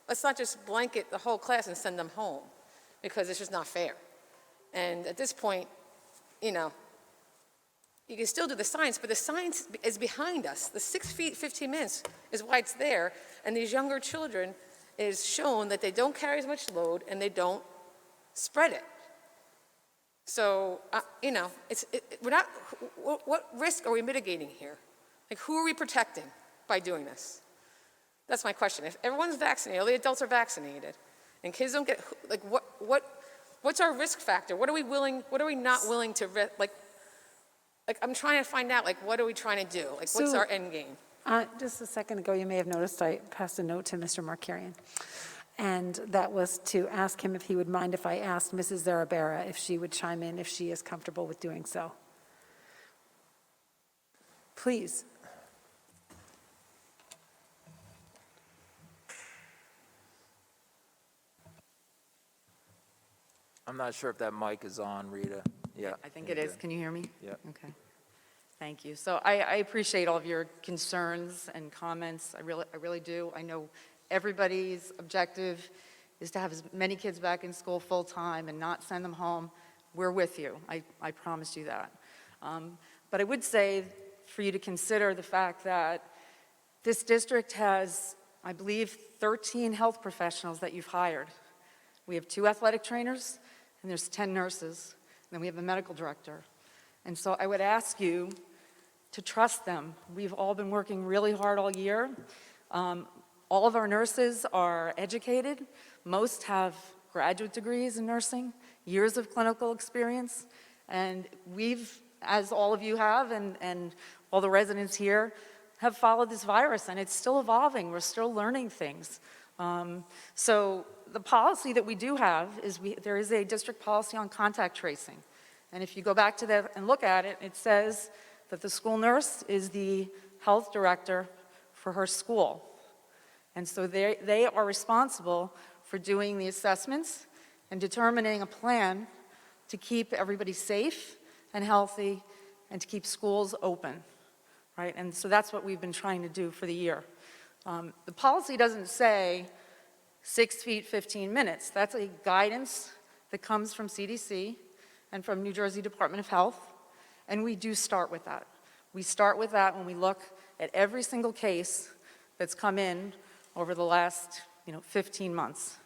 let's not just blanket the whole class and send them home, because it's just not fair. And at this point, you can still do the science, but the science is behind us. The 6 feet, 15 minutes is why it's there. And these younger children is shown that they don't carry as much load and they don't spread it. So, we're not, what risk are we mitigating here? Like, who are we protecting by doing this? That's my question. If everyone's vaccinated, all the adults are vaccinated, and kids don't get, like, what's our risk factor? What are we not willing to, like, I'm trying to find out, like, what are we trying to do? Like, what's our end game? Just a second ago, you may have noticed I passed a note to Mr. Markarian. And that was to ask him if he would mind if I asked Mrs. Zarabera if she would chime in, if she is comfortable with doing so. Please. I'm not sure if that mic is on, Rita. Yeah. I think it is. Can you hear me? Yeah. Okay. Thank you. So I appreciate all of your concerns and comments. I really do. I know everybody's objective is to have as many kids back in school full-time and not send them home. We're with you. I promise you that. But I would say for you to consider the fact that this district has, I believe, 13 health professionals that you've hired. We have 2 athletic trainers, and there's 10 nurses, and then we have a medical director. And so I would ask you to trust them. We've all been working really hard all year. All of our nurses are educated. Most have graduate degrees in nursing, years of clinical experience. And we've, as all of you have, and all the residents here, have followed this virus, and it's still evolving. We're still learning things. So the policy that we do have is there is a district policy on contact tracing. And if you go back to that and look at it, it says that the school nurse is the health director for her school. And so they are responsible for doing the assessments and determining a plan to keep everybody safe and healthy and to keep schools open, right? And so that's what we've been trying to do for the year. The policy doesn't say 6 feet, 15 minutes. That's a guidance that comes from CDC and from New Jersey Department of Health, and we do start with that. We start with that when we look at every single case that's come in over the last 15 months.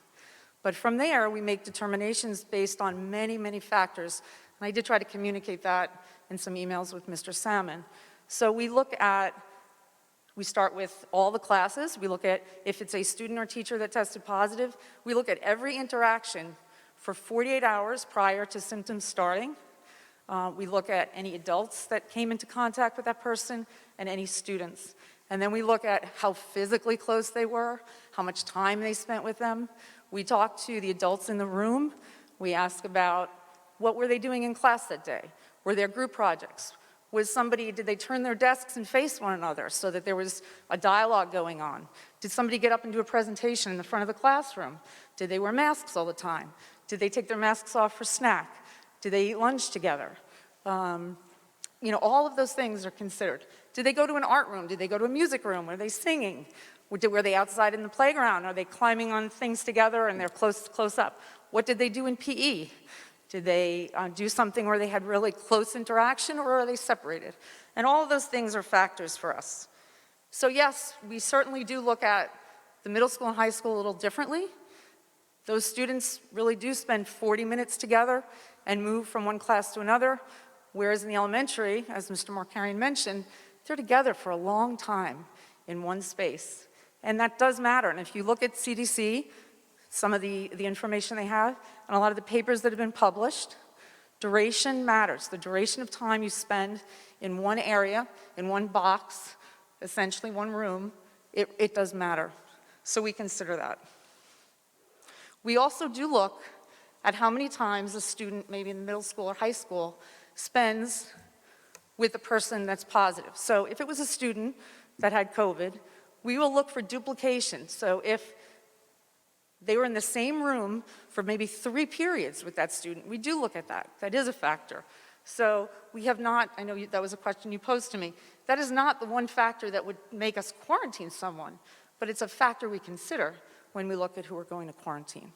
But from there, we make determinations based on many, many factors, and I did try to communicate that in some emails with Mr. Salmon. So we start with all the classes. We look at if it's a student or teacher that tested positive. We look at every interaction for 48 hours prior to symptoms starting. We look at any adults that came into contact with that person and any students. And then we look at how physically close they were, how much time they spent with them. We talk to the adults in the room. We ask about what were they doing in class that day? Were there group projects? Did they turn their desks and face one another so that there was a dialogue going on? Did somebody get up and do a presentation in the front of the classroom? Did they wear masks all the time? Did they take their masks off for snack? Did they eat lunch together? All of those things are considered. Did they go to an art room? Did they go to a music room? Were they singing? Were they outside in the playground? Are they climbing on things together and they're close up? What did they do in PE? Did they do something where they had really close interaction, or are they separated? And all of those things are factors for us. So yes, we certainly do look at the middle school and high school a little differently. Those students really do spend 40 minutes together and move from one class to another, whereas in the elementary, as Mr. Markarian mentioned, they're together for a long time in one space. And that does matter. And if you look at CDC, some of the information they have, and a lot of the papers that have been published, duration matters. The duration of time you spend in one area, in one box, essentially one room, it does matter. So we consider that. We also do look at how many times a student, maybe in middle school or high school, spends with a person that's positive. So if it was a student that had COVID, we will look for duplication. So if they were in the same room for maybe 3 periods with that student, we do look at that. That is a factor. So we have not, I know that was a question you posed to me, that is not the one factor that would make us quarantine someone, but it's a factor we consider when we look at who we're going to quarantine.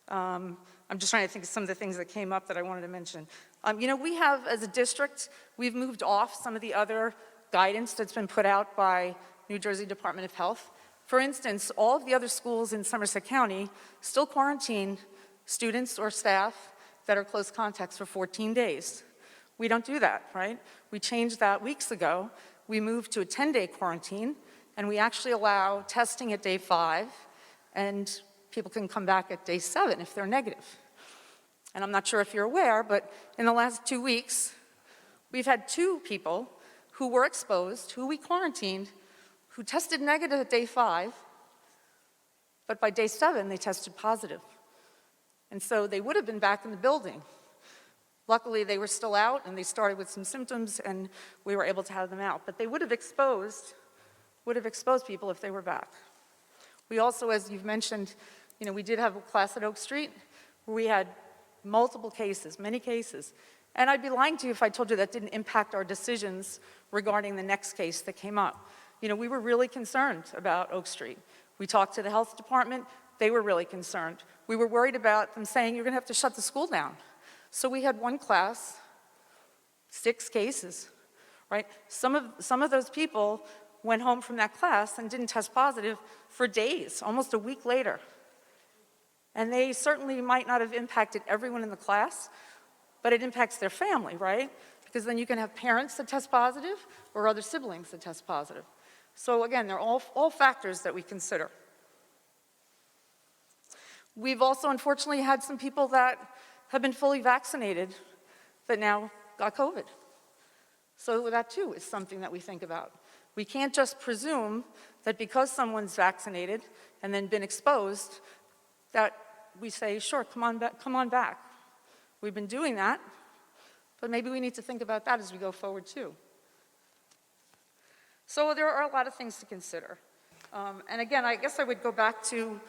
I'm just trying to think of some of the things that came up that I wanted to mention. We have, as a district, we've moved off some of the other guidance that's been put out by New Jersey Department of Health. For instance, all of the other schools in Somerset County still quarantine students or staff that are close contacts for 14 days. We don't do that, right? We changed that weeks ago. We moved to a 10-day quarantine, and we actually allow testing at day 5, and people can come back at day 7 if they're negative. And I'm not sure if you're aware, but in the last 2 weeks, we've had 2 people who were exposed, who we quarantined, who tested negative at day 5, but by day 7, they tested positive. And so they would have been back in the building. Luckily, they were still out, and they started with some symptoms, and we were able to have them out. But they would have exposed people if they were back. We also, as you've mentioned, we did have a class at Oak Street where we had multiple cases, many cases. And I'd be lying to you if I told you that didn't impact our decisions regarding the next case that came up. We were really concerned about Oak Street. We talked to the health department. They were really concerned. We were worried about them saying, you're going to have to shut the school down. So we had one class, 6 cases, right? Some of those people went home from that class and didn't test positive for days, almost a week later. And they certainly might not have impacted everyone in the class, but it impacts their family, right? Because then you can have parents that test positive or other siblings that test positive. So again, they're all factors that we consider. We've also unfortunately had some people that have been fully vaccinated that now got COVID. So that too is something that we think about. We can't just presume that because someone's vaccinated and then been exposed, that we say, sure, come on back. We've been doing that, but maybe we need to think about that as we go forward too. So there are a lot of things to consider. And again, I guess I would go back to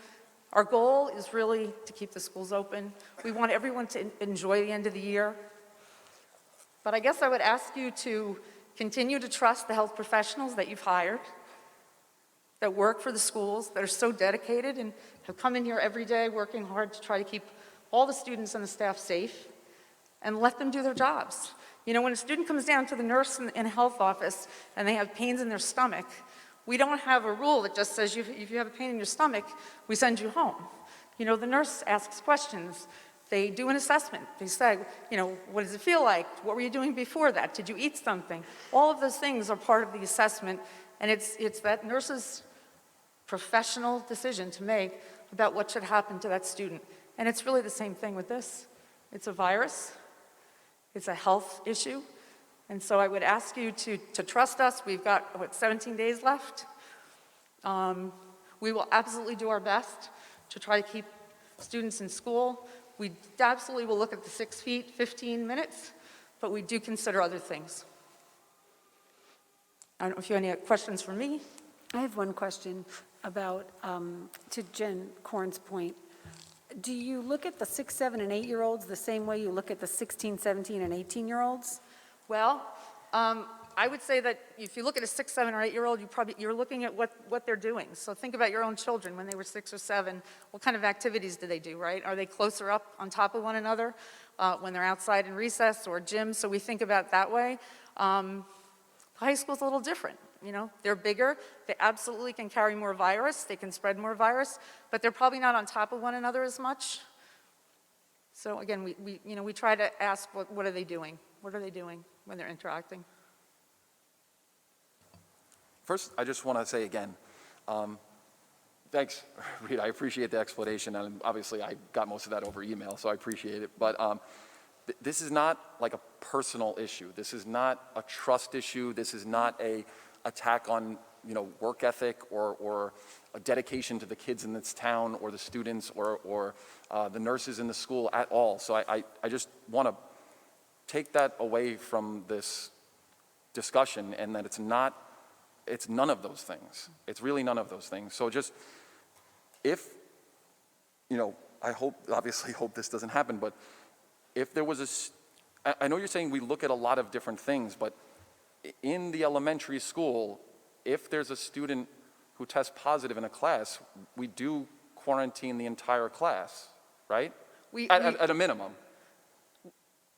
our goal is really to keep the schools open. We want everyone to enjoy the end of the year. But I guess I would ask you to continue to trust the health professionals that you've hired, that work for the schools, that are so dedicated and have come in here every day working hard to try to keep all the students and the staff safe, and let them do their jobs. You know, when a student comes down to the nurse in a health office and they have pains in their stomach, we don't have a rule that just says if you have a pain in your stomach, we send you home. You know, the nurse asks questions. They do an assessment. They say, you know, what does it feel like? What were you doing before that? Did you eat something? All of those things are part of the assessment, and it's that nurse's professional decision to make about what should happen to that student. And it's really the same thing with this. It's a virus. It's a health issue. And so I would ask you to trust us. We've got, 17 days left? We will absolutely do our best to try to keep students in school. We absolutely will look at the 6 feet, 15 minutes, but we do consider other things. I don't know if you have any questions for me. I have one question about, to Jen Korn's point. Do you look at the 6, 7, and 8-year-olds the same way you look at the 16, 17, and 18-year-olds? Well, I would say that if you look at a 6, 7, or 8-year-old, you're looking at what they're doing. So think about your own children when they were 6 or 7. What kind of activities do they do, right? Are they closer up on top of one another when they're outside in recess or gym? So we think about that way. High school's a little different. You know, they're bigger. They absolutely can carry more virus. They can spread more virus, but they're probably not on top of one another as much. So again, we try to ask what are they doing? What are they doing when they're interacting? First, I just want to say again, thanks, Rita. I appreciate the explanation, and obviously I got most of that over email, so I appreciate it. But this is not like a personal issue. This is not a trust issue. This is not a attack on, work ethic or a dedication to the kids in this town or the students or the nurses in the school at all. So I just want to take that away from this discussion, and that it's none of those things. It's really none of those things. So just, if, I obviously hope this doesn't happen, but if there was I know you're saying we look at a lot of different things, but in the elementary school, if there's a student who tests positive in a class, we do quarantine the entire class, right? At a minimum.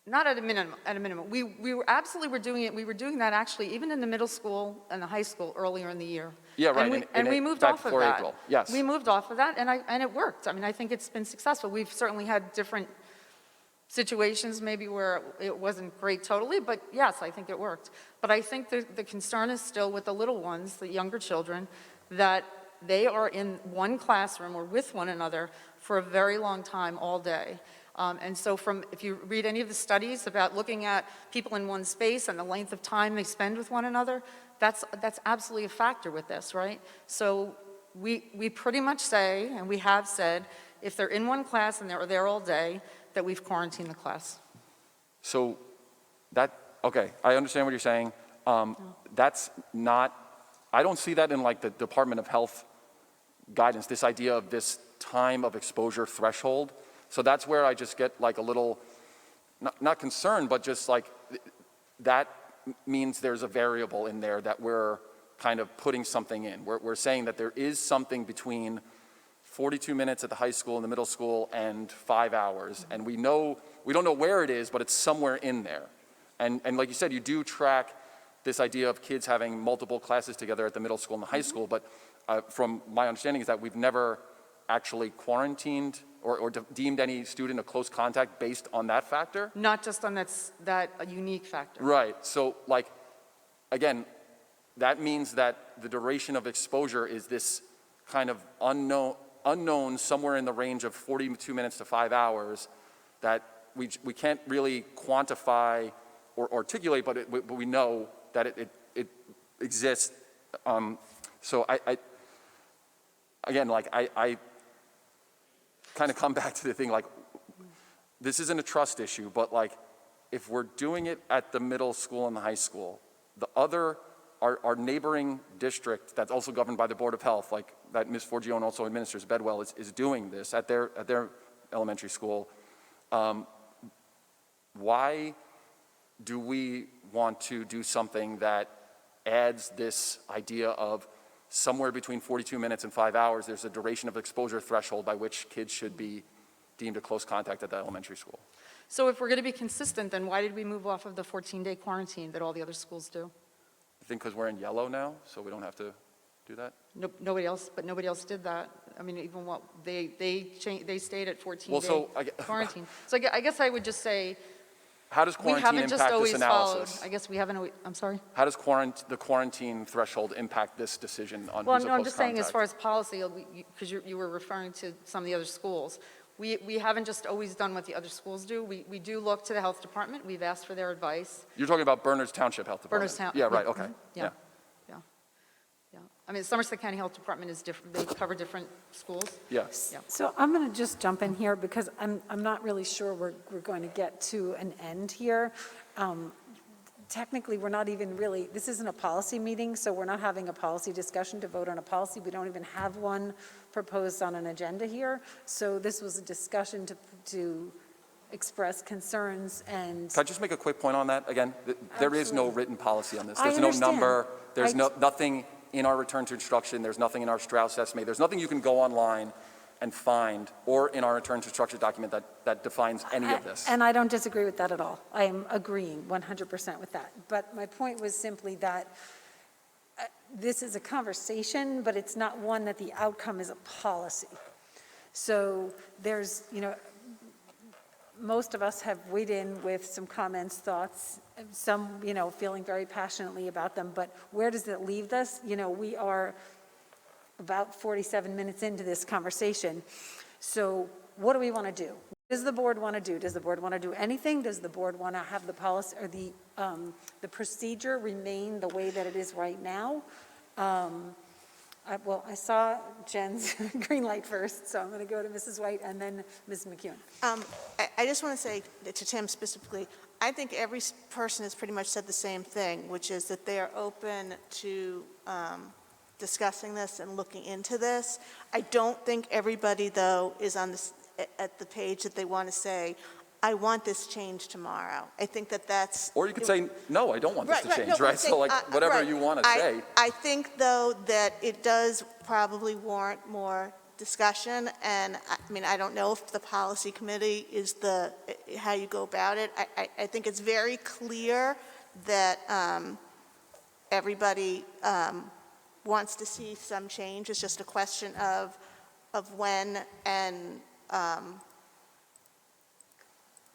Not at a minimum. We were absolutely doing it. We were doing that actually even in the middle school and the high school earlier in the year. Yeah, right. And we moved off of that. April. Yes. We moved off of that, and it worked. I mean, I think it's been successful. We've certainly had different situations maybe where it wasn't great totally, but yes, I think it worked. But I think the concern is still with the little ones, the younger children, that they are in one classroom or with one another for a very long time all day. And so if you read any of the studies about looking at people in one space and the length of time they spend with one another, that's absolutely a factor with this, right? So we pretty much say, and we have said, if they're in one class and they're there all day, that we've quarantined the class. So okay, I understand what you're saying. That's not, I don't see that in like the Department of Health guidance, this idea of this time of exposure threshold. So that's where I just get like a little, not concerned, but just like that means there's a variable in there that we're kind of putting something in. We're saying that there is something between 42 minutes at the high school and the middle school and 5 hours. And we don't know where it is, but it's somewhere in there. And like you said, you do track this idea of kids having multiple classes together at the middle school and the high school, but from my understanding is that we've never actually quarantined or deemed any student a close contact based on that factor? Not just on that unique factor. Right, so like, again, that means that that the duration of exposure is this kind of unknown somewhere in the range of 42 minutes to 5 hours that we can't really quantify or articulate, but we know that it exists. So I kind of come back to the thing, like, this isn't a trust issue, but like, if we're doing it at the middle school and the high school, our neighboring district that's also governed by the Board of Health, like that Ms. Forgione also administers, Bedwell, is doing this at their elementary school. Why do we want to do something that adds this idea of somewhere between 42 minutes and 5 hours, there's a duration of exposure threshold by which kids should be deemed a close contact at the elementary school? So if we're going to be consistent, then why did we move off of the 14-day quarantine that all the other schools do? I think because we're in yellow now, so we don't have to do that? Nobody else did that. I mean, even what, they stayed at 14-day Well, so quarantine. So I guess I would just say, how does we quarantine haven't just impact this always analysis? followed, I guess we haven't always, I'm sorry? How does the quarantine threshold impact this decision on Well, who's a no, I'm close just saying as contact? far as policy, because you were referring to some of the other schools, we haven't just always done what the other schools do. We do look to the health department. We've asked for their advice. You're talking about Berners Township Health Department? Berners Town. Yeah, right, okay. Yeah. I mean, Somerset County Health Department is different. They cover different schools. Yes. Yeah. So I'm going to just jump in here because I'm not really sure we're going to get to an end here. Technically, we're not even really, this isn't a policy meeting, so we're not having a policy discussion to vote on a policy. We don't even have one proposed on an agenda here. So this was a discussion to express concerns and. Can I just make a quick point on that? Again, there is no written policy on this. I There's no understand. number. There's nothing in our return to instruction. There's nothing in our Strauss estimate. There's nothing you can go online and find, or in our return to instruction document that defines any of this. And I don't disagree with that at all. I am agreeing 100% with that. But my point was simply that this is a conversation, but it's not one that the outcome is a policy. So there's, most of us have weighed in with some comments, thoughts, some, feeling very passionately about them, but where does it leave us? We are about 47 minutes into this conversation. So what do we want to do? What does the board want to do? Does the board want to do anything? Does the board want to have the policy or the procedure remain the way that it is right now? I saw Jen's green light first, so I'm going to go to Mrs. White and then Ms. McEwen. I just want to say to Tim specifically, I think every person has pretty much said the same thing, which is that they are open to discussing this and looking into this. I don't think everybody, though, is on this at the page that they want to say, I want this change tomorrow. I think that's... Or you could say, no, I don't want this to change, no, right? So whatever you want to say. I think, though, that it does probably warrant more discussion, and I don't know if the policy committee is how you go about it. I think it's very clear that everybody wants to see some change. It's just a question of when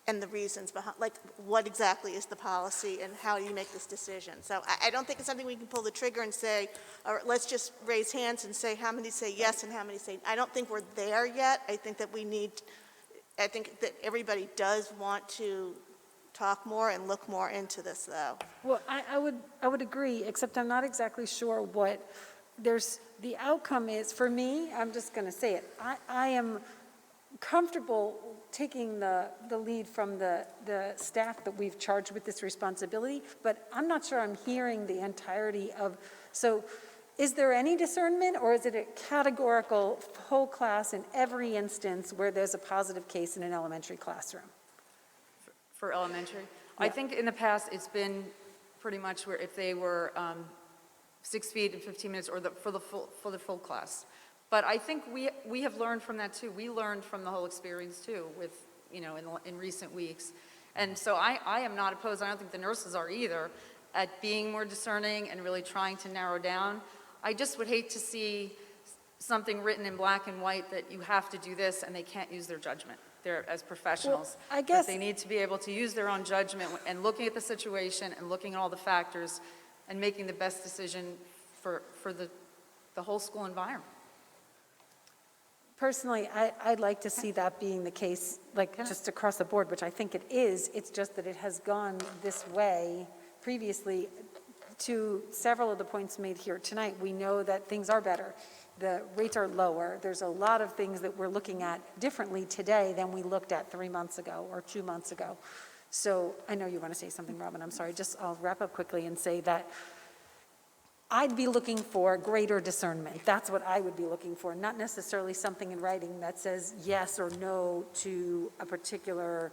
and the reasons behind, like what exactly is the policy and how do you make this decision. So I don't think it's something we can pull the trigger and say, all right, let's just raise hands and say how many say yes and how many say, I don't think we're there yet. I think that everybody does want to talk more and look more into this, though. Well, I would agree, except I'm not exactly sure what the outcome is. For me, I'm just going to say it. I am comfortable taking the lead from the staff that we've charged with this responsibility, but I'm not sure I'm hearing the entirety of, so is there any discernment, or is it a categorical whole class in every instance where there's a positive case in an elementary classroom? For elementary? Yeah. I think in the past, it's been pretty much where if they were 6 feet and 15 minutes, or for the full class. But I think we have learned from that too. We learned from the whole experience too with, in recent weeks. And so I am not opposed, I don't think the nurses are either, at being more discerning and really trying to narrow down. I just would hate to see something written in black and white that you have to do this and they can't use their judgment. They're as professionals. Well, I guess they need to be able to use their own judgment and looking at the situation and looking at all the factors and making the best decision for the whole school environment. Personally, I'd like to see that being the case, like, just across the board, which I think it is. It's just that it has gone this way previously. To several of the points made here tonight, we know that things are better. The rates are lower. There's a lot of things that we're looking at differently today than we looked at 3 months ago or 2 months ago. So I know you want to say something, Robin. I'm sorry. I'll wrap up quickly and say that I'd be looking for greater discernment. That's what I would be looking for, not necessarily something in writing that says yes or no to a particular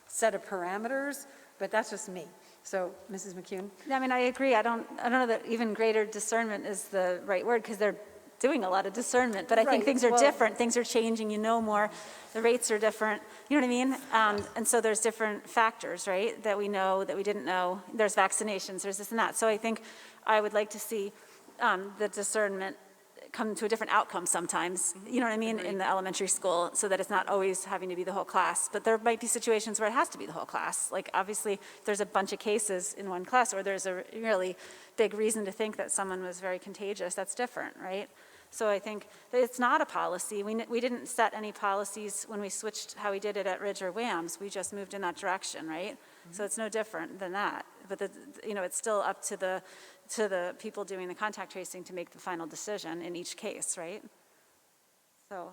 set of parameters, but that's just me. So, Mrs. McCune? I mean, I agree. I don't know that even greater discernment is the right word, because they're doing a lot of discernment, but I think Right, things are well- different. Things are changing, you know more. The rates are different, you know what I mean? And so there's different factors, right, that we know, that we didn't know. There's vaccinations, there's this and that. So I think I would like to see the discernment come to a different outcome sometimes, you know what I mean, in the elementary school, so that it's not always having to be the whole class. But there might be situations where it has to be the whole class. Like, obviously, if there's a bunch of cases in one class, or there's a really big reason to think that someone was very contagious, that's different, right? So I think that it's not a policy. We didn't set any policies when we switched how we did it at Ridge or Wams. We just moved in that direction, right? So it's no different than that. But it's still up to the people doing the contact tracing to make the final decision in each case, right? So.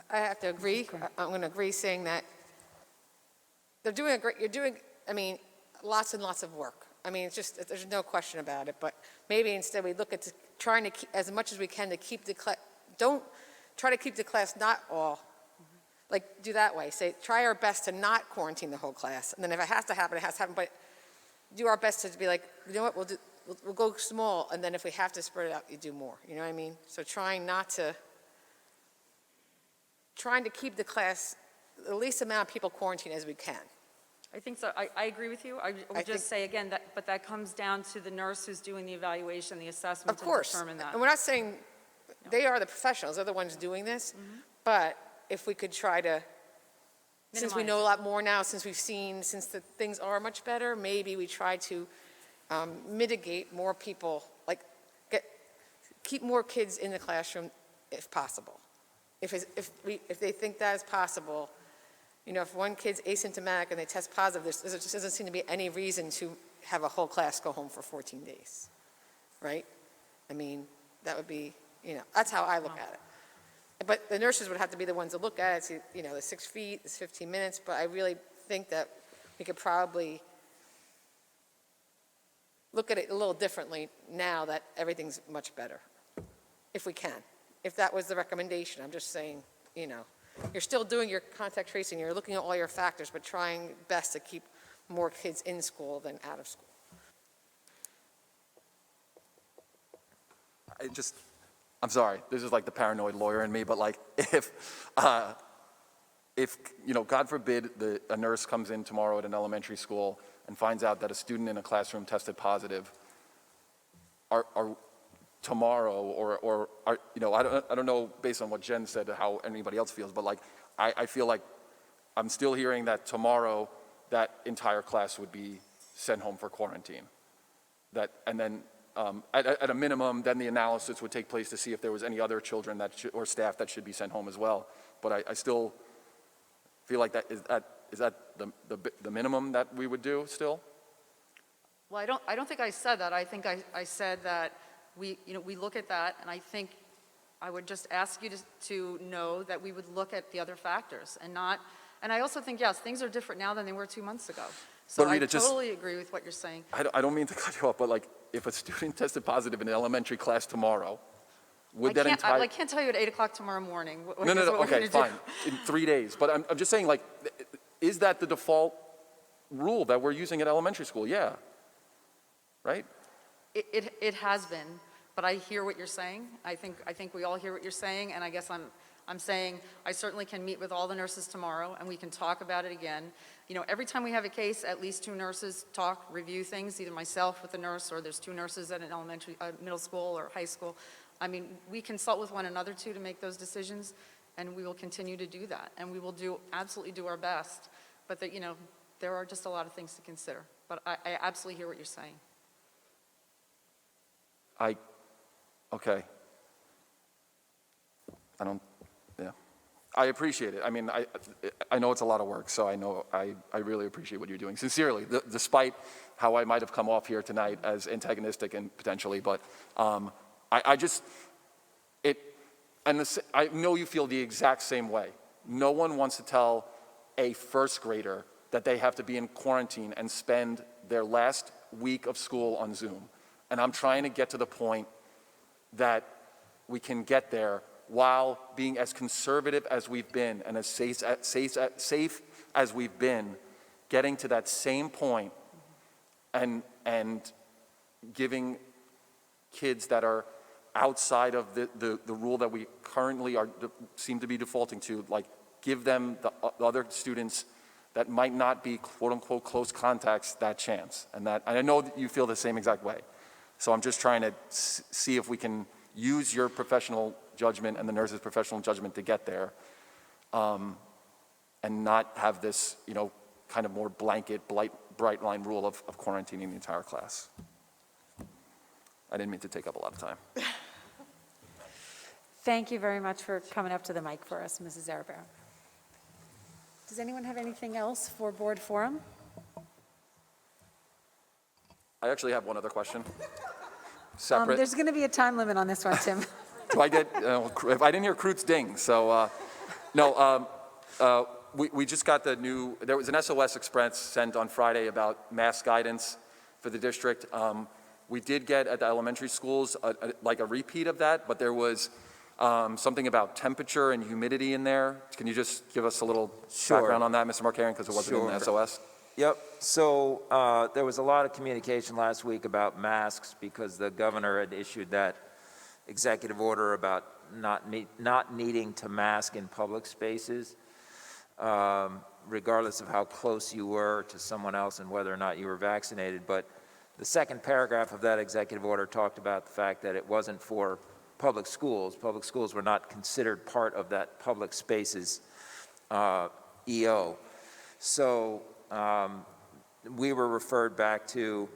I have to agree. I'm going to agree saying that you're doing, I mean, lots and lots of work. I mean, it's just, there's no question about it, but maybe instead we look at trying to keep, as much as we can, to keep the class, don't try to keep the class not all, like, do that way. Say, try our best to not quarantine the whole class, and then if it has to happen, it has to happen, but do our best to be like, you know what, we'll go small, and then if we have to spread it out, you do more, you know what I mean? So trying to keep the class, the least amount of people quarantined as we can. I think so. I agree with you. I would just say again, but that comes down to the nurse who's doing the evaluation, the assessment Of course, to determine that. and we're not saying, they are the professionals, they're the ones doing this, but if we could try to, since we Minimize know a it. lot more now, since the things are much better, maybe we try to mitigate more people, like keep more kids in the classroom if possible. If they think that is possible, you know, if one kid's asymptomatic and they test positive, there just doesn't seem to be any reason to have a whole class go home for 14 days, right? I mean, that would be, you know, that's how I look at it. But the nurses would have to be the ones to look at it, see, you know, the 6 feet, the 15 minutes, but I really think that we could probably look at it a little differently now that everything's much better, if we can. If that was the recommendation, I'm just saying, you know, you're still doing your contact tracing, you're looking at all your factors, but trying best to keep more kids in school than out of school. I'm sorry, this is like the paranoid lawyer in me, but like if you know, God forbid, a nurse comes in tomorrow at an elementary school and finds out that a student in a classroom tested positive, are tomorrow, or you know, I don't know based on what Jen said how anybody else feels, but like I feel like I'm still hearing that tomorrow that entire class would be sent home for quarantine. And then at a minimum, then the analysis would take place to see if there was any other children or staff that should be sent home as well. But I still feel like is that the minimum that we would do still? Well, I don't think I said that. I think I said that we look at that, and I think I would just ask you to know that we would look at the other factors and I also think, yes, things are different now than they were 2 months ago. So But Rita, I totally agree with what you're saying. I don't mean to cut you off, but like if a student tested positive in an elementary class tomorrow, would that entire... I can't tell you at 8 o'clock tomorrow morning. No, okay, fine. fine, in 3 days. But I'm just saying, like, is that the default rule that we're using at elementary school? Yeah, right? It has been, but I hear what you're saying. I think we all hear what you're saying, and I guess I'm saying I certainly can meet with all the nurses tomorrow, and we can talk about it again. You know, every time we have a case, at least 2 nurses talk, review things, either myself with a nurse, or there's 2 nurses at an middle school or high school. I mean, we consult with one another too to make those decisions, and we will continue to do that, and we will absolutely do our best. But that, you know, there are just a lot of things to consider. But I absolutely hear what you're saying. Okay. Yeah. I appreciate it. I mean, I know it's a lot of work, so I really appreciate what you're doing. Sincerely, despite how I might have come off here tonight as antagonistic and potentially, but I know you feel the exact same way. No one wants to tell a first grader that they have to be in quarantine and spend their last week of school on Zoom. And I'm trying to get to the point that we can get there while being as conservative as we've been and as safe as we've been, getting to that same point and giving kids that are outside of the rule that we currently seem to be defaulting to, like give them the other students that might not be quote-unquote close contacts that chance. And I know that you feel the same exact way. So I'm just trying to see if we can use your professional judgment and the nurse's professional judgment to get there, and not have this, kind of more blanket, bright line rule of quarantining the entire class. I didn't mean to take up a lot of time. Thank you very much for coming up to the mic for us, Mrs. Arabaro. Does anyone have anything else for board forum? I actually have one other question. Separate. There's going to be a time limit on this one, Tim. Do I get, if I didn't hear Krutz ding, so, no, we just got there was an SOS Express sent on Friday about mask guidance for the district. We did get at the elementary schools like a repeat of that, but there was something about temperature and humidity in there. Can you just give us a little background on that, Mr. Markarian, because it wasn't in the SOS? Yep. So there was a lot of communication last week about masks because the governor had issued that executive order about not needing to mask in public spaces, regardless of how close you were to someone else and whether or not you were vaccinated. But the second paragraph of that executive order talked about the fact that it wasn't for public schools. Public schools were not considered part of that public spaces EO. So we were referred back to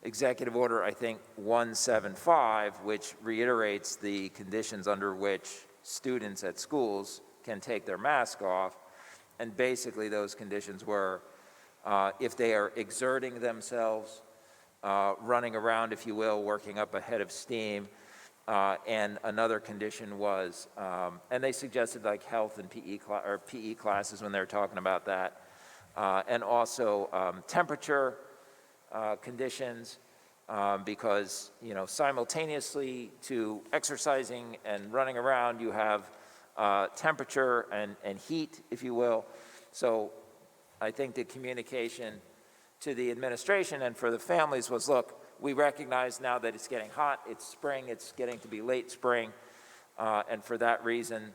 Executive Order, I think, 175, which reiterates the conditions under which students at schools can take their mask off. And basically those conditions were if they are exerting themselves, running around, if you will, working up a head of steam. And another condition was, and they suggested like health and PE classes when they were talking about that. And also temperature conditions, because simultaneously to exercising and running around, you have temperature and heat, if you will. So I think the communication to the administration and for the families was, look, we recognize now that it's getting hot, it's spring, it's getting to be late spring, and for that reason,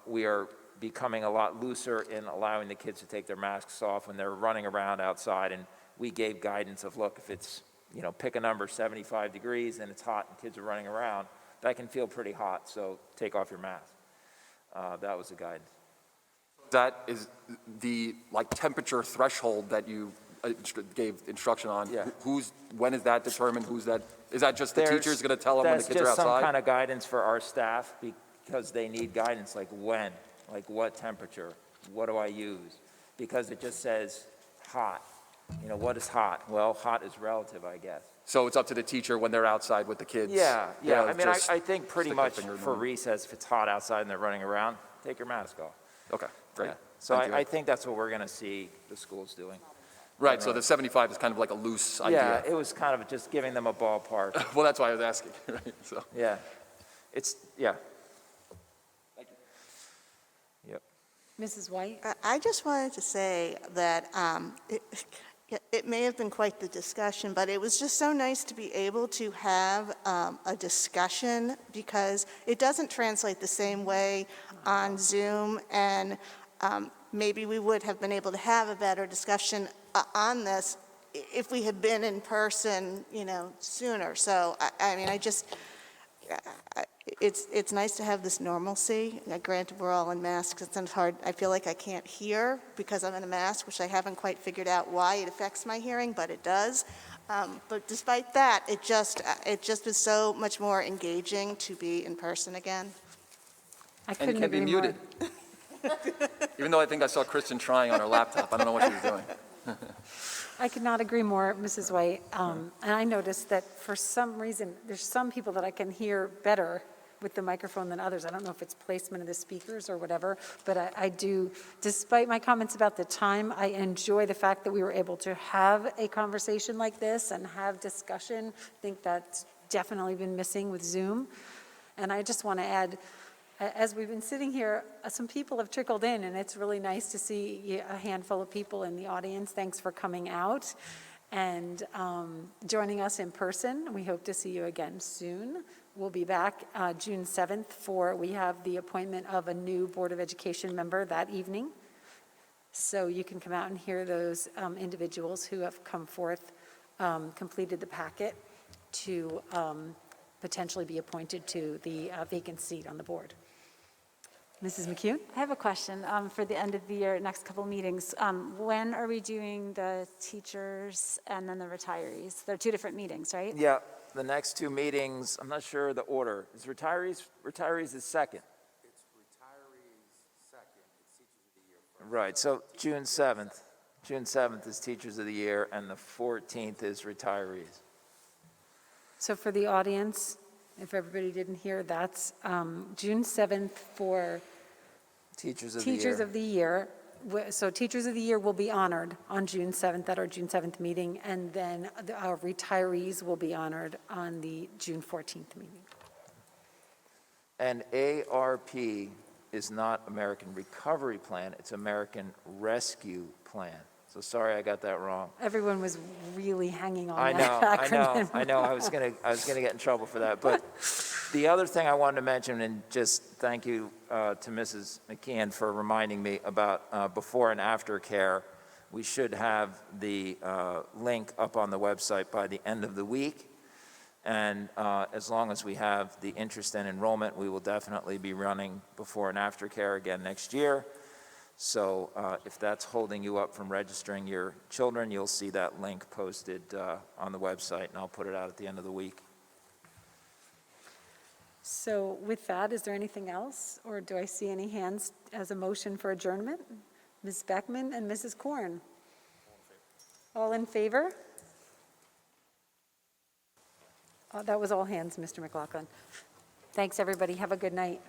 we are becoming a lot looser in allowing the kids to take their masks off when they're running around outside. And we gave guidance of, look, if it's, pick a number, 75 degrees and it's hot and kids are running around, that can feel pretty hot, so take off your mask. That was the guidance. That is the temperature threshold that you gave instruction on. Yeah. When is that determined? Is that just the teacher's going to tell them when the kids are outside? That's just some kind of guidance for our staff because they need guidance, like when, like what temperature, what do I use? Because it just says hot. What is hot? Well, hot is relative, I guess. So it's up to the teacher when they're outside with the kids? Yeah. I mean, I think pretty much for recess, if it's hot outside and they're running around, take your mask off. Okay, great. Yeah. So I think that's what we're going to see the schools doing. Right, so the 75 is kind of like a loose idea. Yeah, it was kind of just giving them a ballpark. Well, that's why I was asking, right? So. Yeah. Yeah. Thank you. Yep. Mrs. White? I just wanted to say that it may have been quite the discussion, but it was just so nice to be able to have a discussion because it doesn't translate the same way on Zoom, and maybe we would have been able to have a better discussion on this if we had been in person, sooner. So, it's nice to have this normalcy. Granted, we're all in masks. It's hard. I feel like I can't hear because I'm in a mask, which I haven't quite figured out why it affects my hearing, but it does. But despite that, it just was so much more engaging to be in person again. I And couldn't can be agree more. muted. Even though I think I saw Kristen trying on her laptop. I don't know what she was doing. I could not agree more, Mrs. White. And I noticed that for some reason, there's some people that I can hear better with the microphone than others. I don't know if it's placement of the speakers or whatever, but I do, despite my comments about the time, I enjoy the fact that we were able to have a conversation like this and have discussion. I think that's definitely been missing with Zoom. And I just want to add, as we've been sitting here, some people have trickled in, and it's really nice to see a handful of people in the audience. Thanks for coming out and joining us in person. We hope to see you again soon. We'll be back June 7th we have the appointment of a new Board of Education member that evening. So you can come out and hear those individuals who have come forth, completed the packet to potentially be appointed to the vacant seat on the board. Mrs. McCune? I have a question for the end of the year, next couple meetings. When are we doing the teachers and then the retirees? They're two different meetings, right? Yeah, the next two meetings, I'm not sure the order. Is retirees is second? It's retirees second, it's Teachers of the Year first. Right, so June 7th. June 7th is Teachers of the Year, and the 14th is retirees. So for the audience, if everybody didn't hear, that's June 7th for Teachers of the Year. Teachers of the Year. So Teachers of the Year will be honored on June 7th at our June 7th meeting, and then our retirees will be honored on the June 14th meeting. And ARP is not American Recovery Plan, it's American Rescue Plan. So sorry I got that wrong. Everyone was really hanging on I that acronym. I know. I was gonna get in trouble for that. But the other thing I wanted to mention, and just thank you to Mrs. McKeon for reminding me about before and after care. We should have the link up on the website by the end of the week. And as long as we have the interest and enrollment, we will definitely be running before and after care again next year. So if that's holding you up from registering your children, you'll see that link posted on the website, and I'll put it out at the end of the week. So with that, is there anything else, or do I see any hands as a motion for adjournment? Ms. Beckman and Mrs. Korn. All in favor? That was all hands, Mr. McLaughlin. Thanks, everybody. Have a good night.